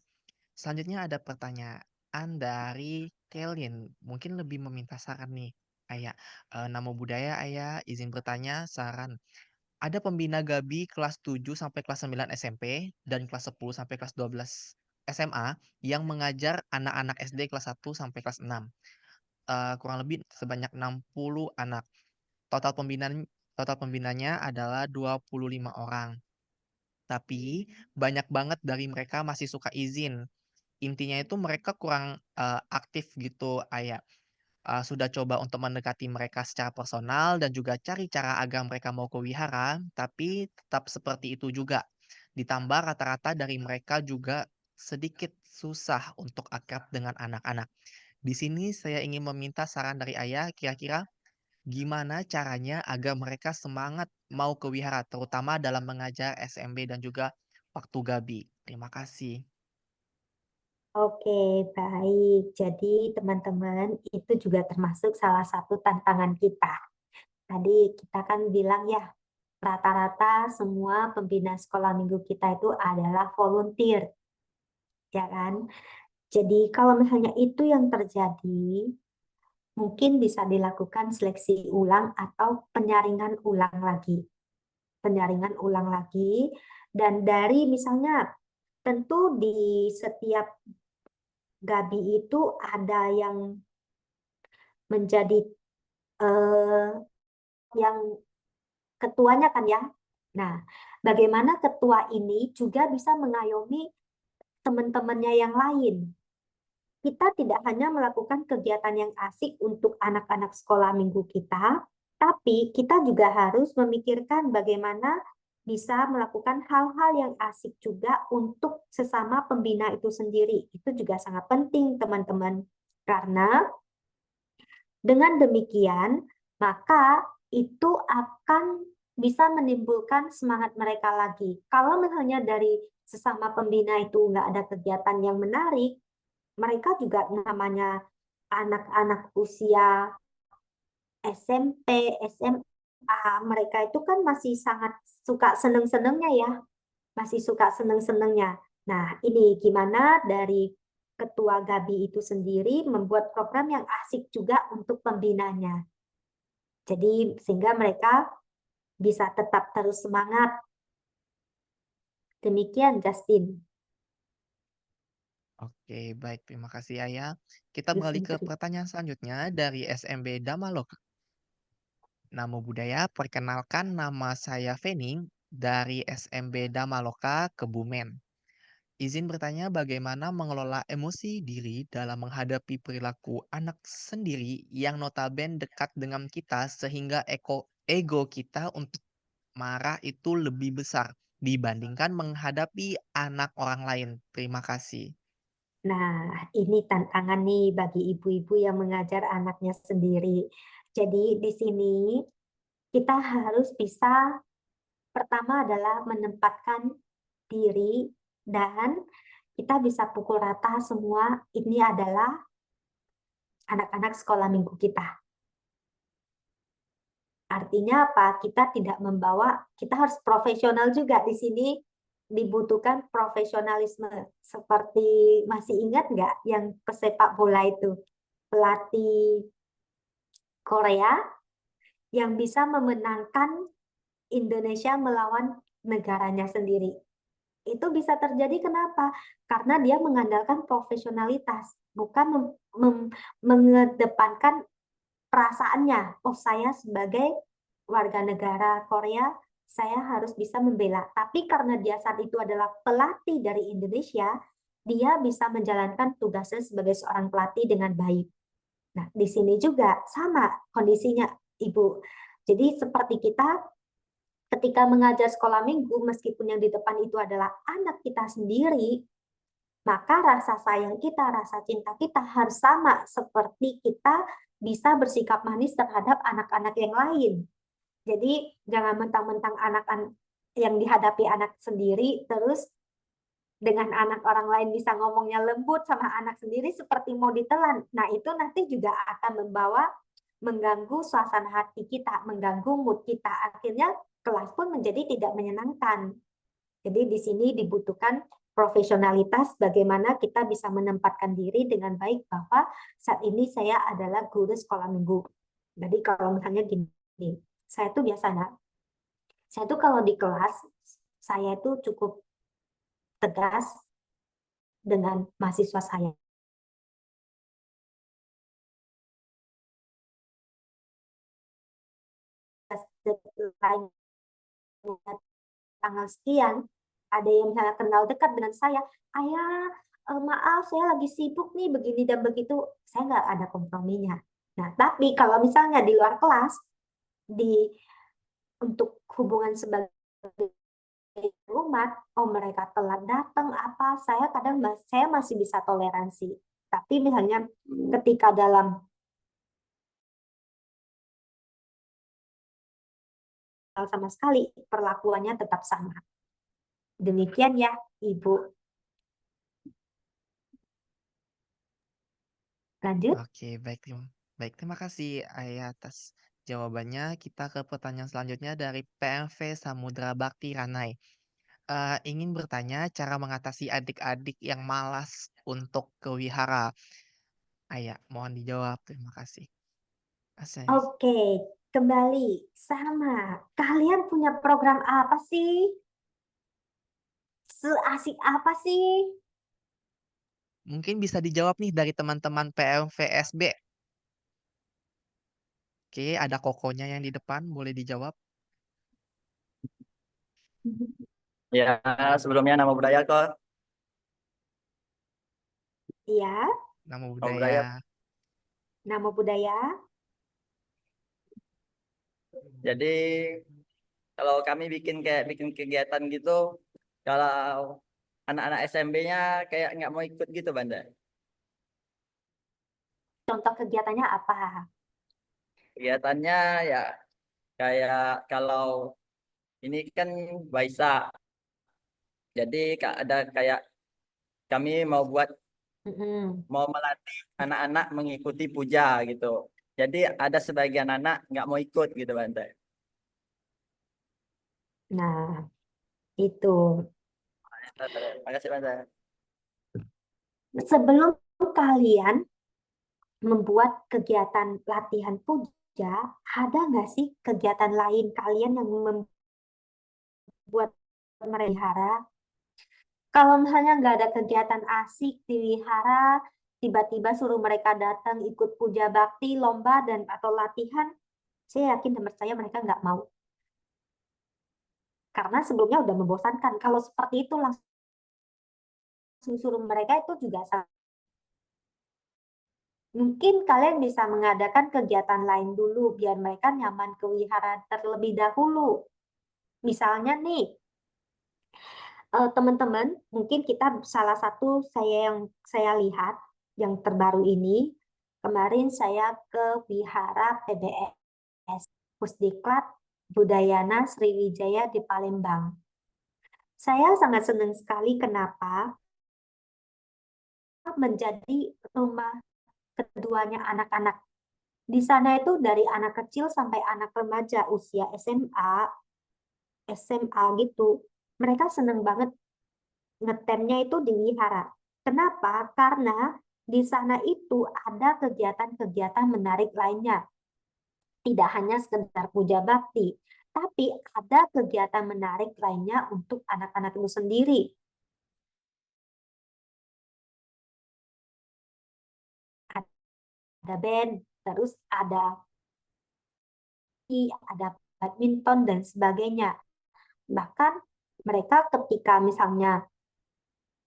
Selanjutnya ada pertanyaan dari Kelin. Mungkin lebih meminta saran nih, Ayah. Namo Buddhaya, Ayah. Izin bertanya, saran. Ada pembina Gabi kelas 7 sampai kelas 9 SMP dan kelas 10 sampai kelas 12 SMA yang mengajar anak-anak SD kelas 1 sampai kelas 6. Kurang lebih sebanyak 60 anak. Total pembinaan total pembinanya adalah 25 orang. Tapi banyak banget dari mereka masih suka izin. Intinya itu mereka kurang, aktif gitu, Ayah. Sudah coba untuk mendekati mereka secara personal dan juga cari cara agar mereka mau ke wihara, tapi tetap seperti itu juga. Ditambah rata-rata dari mereka juga sedikit susah untuk akrab dengan anak-anak. Di sini saya ingin meminta saran dari Ayah, kira-kira gimana caranya agar mereka semangat mau ke wihara, terutama dalam mengajar SMB dan juga waktu Gabi? Terima kasih. Oke, baik. Jadi teman-teman, itu juga termasuk salah satu tantangan kita. Tadi kita kan bilang ya, rata-rata semua pembina sekolah minggu kita itu adalah volunteer, ya kan? Jadi kalau misalnya itu yang terjadi, mungkin bisa dilakukan seleksi ulang atau penyaringan ulang lagi. Penyaringan ulang lagi, dan dari misalnya tentu di setiap gabi itu ada yang menjadi eh, yang ketuanya kan ya. Nah, bagaimana ketua ini juga bisa mengayomi teman-temannya yang lain. Kita tidak hanya melakukan kegiatan yang asik untuk anak-anak sekolah minggu kita, tapi kita juga harus memikirkan bagaimana bisa melakukan hal-hal yang asik juga untuk sesama pembina itu sendiri. Itu juga sangat penting, teman-teman. Karena dengan demikian, maka itu akan bisa menimbulkan semangat mereka lagi. Kalau misalnya dari sesama pembina itu nggak ada kegiatan yang menarik, mereka juga namanya anak-anak usia SMP, SMA, mereka itu kan masih sangat suka seneng-senengnya ya, masih suka seneng-senengnya. Nah, ini gimana dari Ketua Gabi itu sendiri membuat program yang asik juga untuk pembinanya. Jadi sehingga mereka bisa tetap terus semangat. Demikian, Justin. Oke, baik. Terima kasih, Ayah. Kita beralih ke pertanyaan selanjutnya dari SMB Damalok. Namo Buddhaya, perkenalkan nama saya Fening dari SMB Damaloka, Kebumen. Izin bertanya bagaimana mengelola emosi diri dalam menghadapi perilaku anak sendiri yang notabene dekat dengan kita sehingga ego kita untuk marah itu lebih besar dibandingkan menghadapi anak orang lain. Terima kasih. Nah, ini tantangan nih bagi ibu-ibu yang mengajar anaknya sendiri. Jadi di sini kita harus bisa, pertama adalah menempatkan diri, dan kita bisa pukul rata semua ini adalah anak-anak sekolah minggu kita. Artinya apa? Kita tidak membawa, kita harus profesional juga di sini, dibutuhkan profesionalisme. Seperti masih ingat nggak yang pesepak bola itu? Pelatih Korea yang bisa memenangkan Indonesia melawan negaranya sendiri. Itu bisa terjadi kenapa? Karena dia mengandalkan profesionalitas, bukan mengedepankan perasaannya. Oh, saya sebagai warga negara Korea, saya harus bisa membela. Tapi karena dia saat itu adalah pelatih dari Indonesia, dia bisa menjalankan tugasnya sebagai seorang pelatih dengan baik. Nah, di sini juga sama kondisinya, Ibu. Jadi seperti kita ketika mengajar sekolah minggu, meskipun yang di depan itu adalah anak kita sendiri, maka rasa sayang kita, rasa cinta kita harus sama seperti kita bisa bersikap manis terhadap anak-anak yang lain. Jadi jangan mentang-mentang anak-anak yang dihadapi anak sendiri, terus dengan anak orang lain bisa ngomongnya lembut, sama anak sendiri seperti mau ditelan. Nah, itu nanti juga akan mengganggu suasana hati kita, mengganggu mood kita. Akhirnya kelas pun menjadi tidak menyenangkan. Jadi di sini dibutuhkan profesionalitas, bagaimana kita bisa menempatkan diri dengan baik bahwa saat ini saya adalah guru sekolah minggu. Jadi kalau misalnya gini, saya tuh biasanya, saya tuh kalau di kelas, saya itu cukup tegas dengan mahasiswa saya. Tanggal sekian, ada yang misalnya kenal dekat dengan saya, ayah, maaf saya lagi sibuk nih begini dan begitu, saya nggak ada komprominya. Nah, tapi kalau misalnya di luar kelas, di untuk hubungan sebagai umat, oh mereka telat datang apa, saya kadang saya masih bisa toleransi. Tapi misalnya ketika dalam sama sekali perlakuannya tetap sama. Demikian ya, Ibu. Lanjut. Oke, baik. Terima kasih Ayah atas Jawabannya kita ke pertanyaan selanjutnya dari PMV Samudra Bakti Ranai. Ingin bertanya cara mengatasi adik-adik yang malas untuk ke wihara. Mohon dijawab. Terima kasih. Asai. Oke, kembali sama. Kalian punya program apa sih? Seasik apa sih? Mungkin bisa dijawab nih dari teman-teman PMVSB. Oke, ada kokonya yang di depan, boleh dijawab. Ya, sebelumnya nama budaya kok. Iya, Nama Nama budaya. budaya. nama budaya. Jadi kalau kami bikin kegiatan gitu, kalau anak-anak SMB-nya kayak nggak mau ikut gitu, Banda. Contoh kegiatannya apa? Kegiatannya ya kayak kalau ini kan Waisak. Jadi ada kayak kami Mm-mm. mau melatih anak-anak mengikuti puja gitu. Jadi ada sebagian anak nggak mau ikut gitu, Banda. Nah, itu. Terima kasih, Banda. Sebelum kalian membuat kegiatan latihan puja, ada nggak sih kegiatan lain kalian yang membuat mereka? Kalau misalnya nggak ada kegiatan asik di wihara, tiba-tiba suruh mereka datang ikut puja bakti, lomba, dan atau latihan, saya yakin dan percaya mereka nggak mau. Karena sebelumnya udah membosankan. Kalau seperti itu langsung suruh mereka itu juga sama. Mungkin kalian bisa mengadakan kegiatan lain dulu biar mereka nyaman ke wihara terlebih dahulu. Misalnya nih, teman-teman, mungkin kita salah satu yang saya lihat yang terbaru ini, kemarin saya ke wihara PBS Pusdiklat Budayana Sriwijaya di Palembang. Saya sangat senang sekali kenapa menjadi rumah keduanya anak-anak. Di sana itu dari anak kecil sampai anak remaja usia SMA gitu. Mereka seneng banget ngetemnya itu di wihara. Kenapa? Karena di sana itu ada kegiatan-kegiatan menarik lainnya. Tidak hanya sekedar puja bakti, tapi ada kegiatan menarik lainnya untuk anak-anak itu sendiri. Ada band, terus ada badminton dan sebagainya. Bahkan mereka ketika misalnya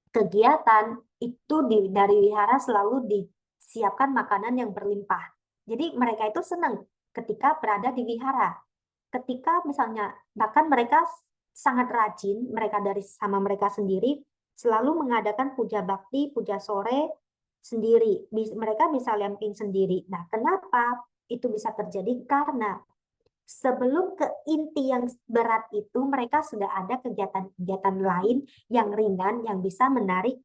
kegiatan itu dari wihara selalu disiapkan makanan yang berlimpah. Jadi mereka itu senang ketika berada di wihara. Ketika misalnya bahkan mereka sangat rajin, mereka dari sama mereka sendiri selalu mengadakan puja bakti, puja sore sendiri. Mereka bisa lamping sendiri. Nah, kenapa itu bisa terjadi? Karena sebelum ke inti yang berat itu, mereka sudah ada kegiatan-kegiatan lain yang ringan yang bisa menarik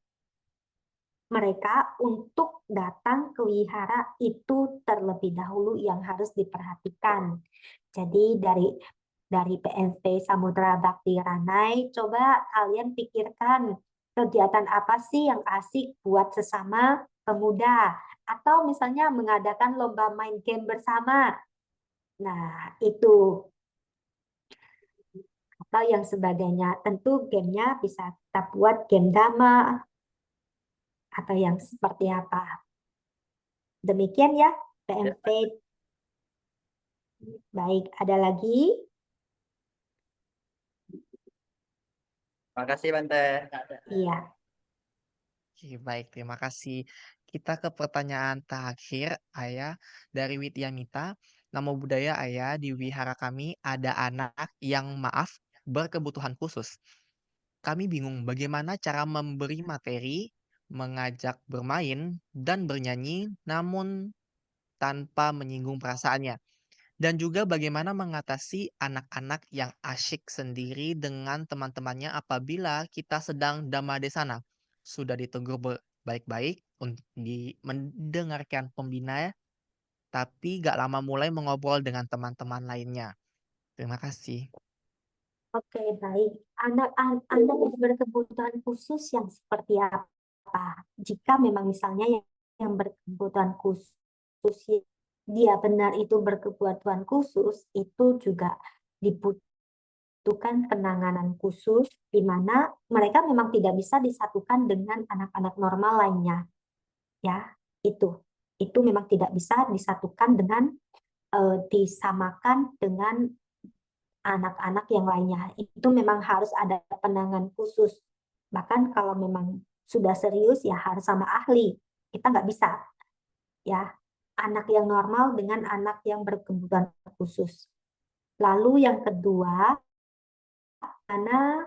mereka untuk datang ke wihara itu terlebih dahulu yang harus diperhatikan. Jadi dari PNV Samudra Bakti Ranai, coba kalian pikirkan kegiatan apa sih yang asik buat sesama pemuda, atau misalnya mengadakan lomba main game bersama. Nah, itu atau yang sebagainya. Tentu gamenya bisa kita buat game dama atau yang seperti apa. Demikian ya, Ya, PMP. Baik, ada lagi? makasih, Bante. Iya. Oke, baik, terima kasih. Kita ke pertanyaan terakhir, Ayah, dari Widyamita. Nama budaya Ayah di wihara kami ada anak yang maaf berkebutuhan khusus. Kami bingung bagaimana cara memberi materi, mengajak bermain, dan bernyanyi, namun tanpa menyinggung perasaannya. Dan juga bagaimana mengatasi anak-anak yang asyik sendiri dengan teman-temannya apabila kita sedang damadesana. Sudah ditegur baik-baik untuk mendengarkan pembina tapi gak lama mulai mengobrol dengan teman-teman lainnya. Terima kasih. Oke, baik. Anak yang berkebutuhan khusus yang seperti apa? Jika memang misalnya yang berkebutuhan khusus, dia benar itu berkebutuhan khusus, itu juga dibutuhkan penanganan khusus, di mana mereka memang tidak bisa disatukan dengan anak-anak normal lainnya. Ya, itu memang tidak bisa disatukan dengan disamakan dengan anak-anak yang lainnya. Itu memang harus ada penanganan khusus. Bahkan kalau memang sudah serius ya harus sama ahli. Kita nggak bisa ya anak yang normal dengan anak yang berkebutuhan khusus. Lalu yang kedua, karena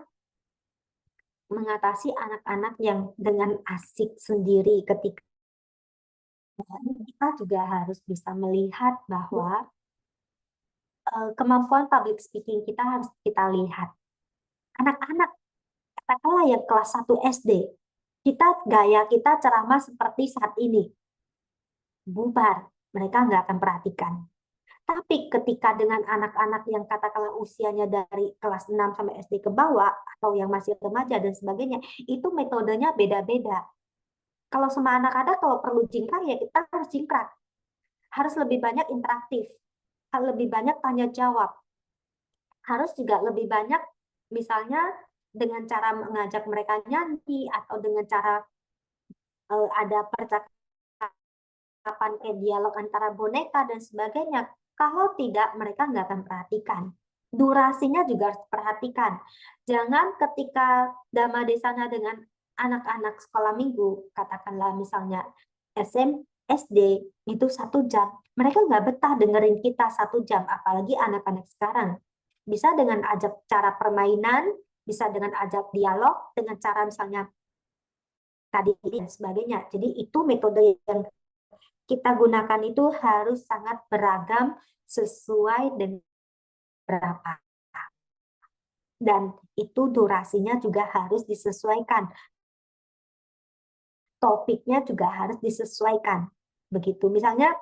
mengatasi anak-anak yang dengan asik sendiri ketika kita juga harus bisa melihat bahwa kemampuan public speaking kita harus kita lihat. Anak-anak katakanlah yang kelas 1 SD, gaya kita ceramah seperti saat ini, bubar, mereka nggak akan perhatikan. Tapi ketika dengan anak-anak yang katakanlah usianya dari kelas 6 sampai SD ke bawah, atau yang masih remaja dan sebagainya, itu metodenya beda-beda. Kalau sama anak-anak, kalau perlu jingkrak, ya kita harus jingkrak. Harus lebih banyak interaktif, lebih banyak tanya jawab. Harus juga lebih banyak, misalnya dengan cara mengajak mereka nyanyi, atau dengan cara ada percakapan kayak dialog antara boneka dan sebagainya. Kalau tidak, mereka nggak akan perhatikan. Durasinya juga harus perhatikan. Jangan ketika Dhamma Desana dengan anak-anak sekolah minggu, katakanlah misalnya SD, itu 1 jam. Mereka nggak betah dengerin kita 1 jam, apalagi anak-anak sekarang. Bisa dengan ajak cara permainan, bisa dengan ajak dialog, dengan cara misalnya tadi dan sebagainya. Jadi itu metode yang kita gunakan itu harus sangat beragam sesuai dengan berapa. Dan itu durasinya juga harus disesuaikan. Topiknya juga harus disesuaikan. Begitu. Misalnya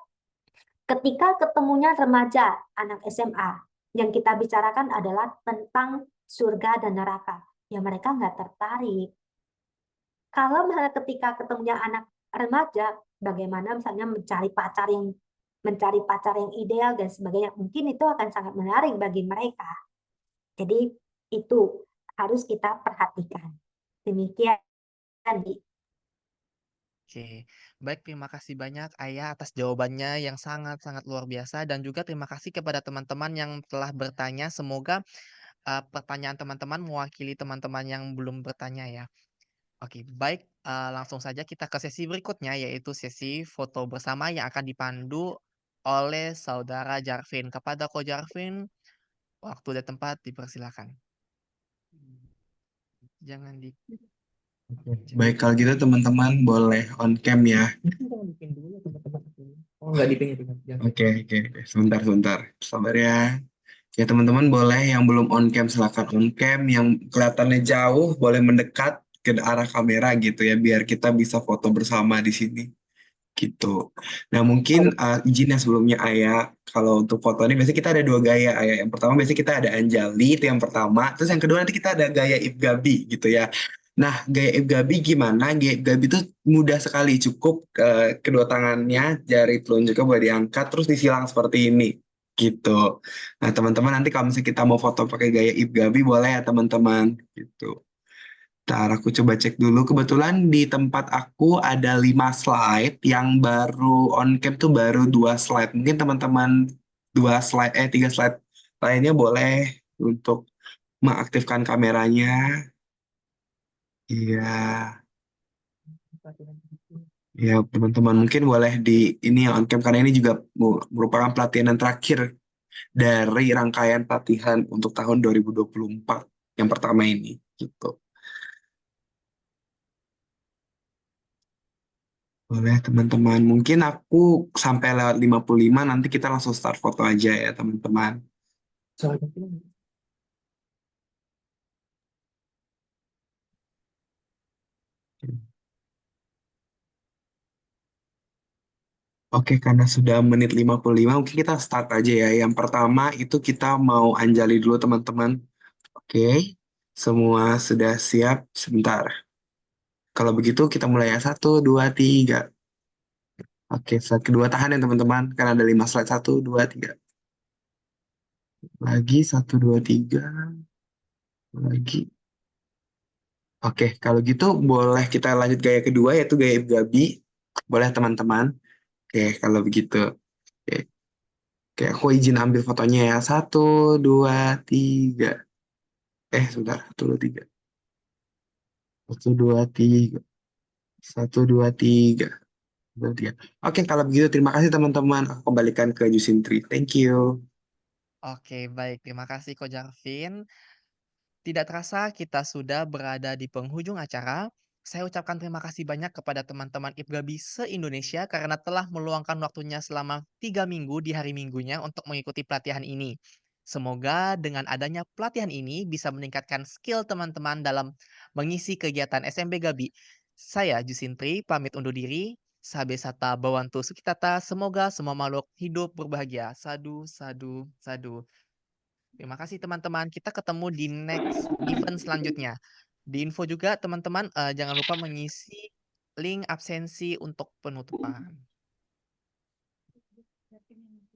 ketika ketemunya remaja, anak SMA, yang kita bicarakan adalah tentang surga dan neraka. Ya mereka nggak tertarik. Kalau misalnya ketika ketemunya anak remaja, bagaimana misalnya mencari pacar yang ideal dan sebagainya, mungkin itu akan sangat menarik bagi mereka. Jadi itu harus kita perhatikan. Demikian. Oke, baik, terima kasih banyak Ayah atas jawabannya yang sangat-sangat luar biasa dan juga terima kasih kepada teman-teman yang telah bertanya. Semoga pertanyaan teman-teman mewakili teman-teman yang belum bertanya ya. Oke, baik, langsung saja kita ke sesi berikutnya yaitu sesi foto bersama yang akan dipandu oleh saudara Jarvin. Kepada Ko Jarvin, waktu dan tempat dipersilakan. Jangan di Baik, kalau gitu teman-teman boleh on cam ya. Oh, nggak dipingin. Oke, sebentar. Sabar ya. Ya, teman-teman boleh yang belum on cam silakan on cam, yang kelihatannya jauh boleh mendekat ke arah kamera gitu ya, biar kita bisa foto bersama di sini gitu. Nah, mungkin izin ya sebelumnya Ayah, kalau untuk foto ini biasanya kita ada 2 gaya Ayah. Yang pertama biasanya kita ada Anjali, itu yang pertama. Terus yang kedua nanti kita ada gaya Ibgabi gitu ya. Nah, gaya Ibgabi gimana? Gaya Ibgabi itu mudah sekali, cukup kedua tangannya, jari telunjuknya boleh diangkat, terus disilang seperti ini gitu. Nah, teman-teman nanti kalau misalnya kita mau foto pakai gaya Ibgabi boleh ya teman-teman gitu. Ntar aku coba cek dulu. Kebetulan di tempat aku ada 5 slide, yang baru on cam tuh baru 2 slide. Mungkin teman-teman 3 slide lainnya boleh untuk mengaktifkan kameranya. Iya, ya teman-teman mungkin boleh di ini ya on cam, karena ini juga merupakan pelatihan yang terakhir dari rangkaian pelatihan untuk tahun 2024 yang pertama ini gitu. Boleh teman-teman, mungkin aku sampai lewat 55 nanti kita langsung start foto aja ya teman-teman. Oke, karena sudah menit 55, mungkin kita start aja ya. Yang pertama itu kita mau anjali dulu teman-teman. Oke, semua sudah siap? Sebentar. Kalau begitu kita mulai ya. 1, 2, 3. Oke, slide kedua tahan ya teman-teman. Karena ada 5 slide. 1, 2, 3. Lagi 1, 2, 3. Lagi. Oke, kalau gitu boleh kita lanjut gaya kedua yaitu gaya Ibu Gabi. Boleh teman-teman. Oke, kalau begitu. Oke, oke, aku izin ambil fotonya ya. 1, 2, 3. Sebentar. 1, 2, 3. 1, 2, 3. 1, 2, 3. 1, 2, 3. Oke, kalau begitu terima kasih teman-teman. Aku kembalikan ke Jusintri. Thank you. Oke, baik. Terima kasih Ko Jarvin. Tidak terasa kita sudah berada di penghujung acara. Saya ucapkan terima kasih banyak kepada teman-teman IPGABI se-Indonesia karena telah meluangkan waktunya selama 3 minggu di hari minggunya untuk mengikuti pelatihan ini. Semoga dengan adanya pelatihan ini bisa meningkatkan skill teman-teman dalam mengisi kegiatan SMB Gabi. Saya Jusintri, pamit undur diri. Sabe sata bawantu sukitata, semoga semua makhluk hidup berbahagia. Sadu, sadu, sadu. Terima kasih teman-teman. Kita ketemu di next event selanjutnya. Di info juga teman-teman, jangan lupa mengisi link absensi untuk penutupan.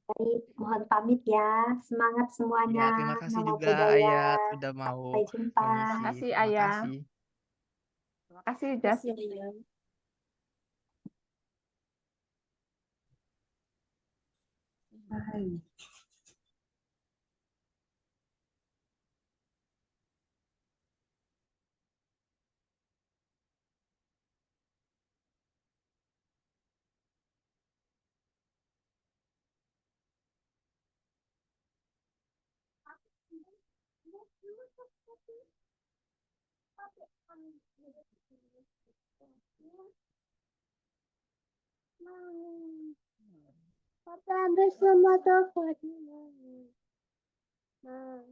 Baik, mohon pamit ya. Semangat Ya, semuanya. terima kasih Nama juga budaya. Ayat sudah mau Sampai jumpa. Terima mengisi. kasih Terima Ayah. kasih. Terima kasih Terima Jas. kasih, Ayah. Hai. Papa ambil semua toko. Nah.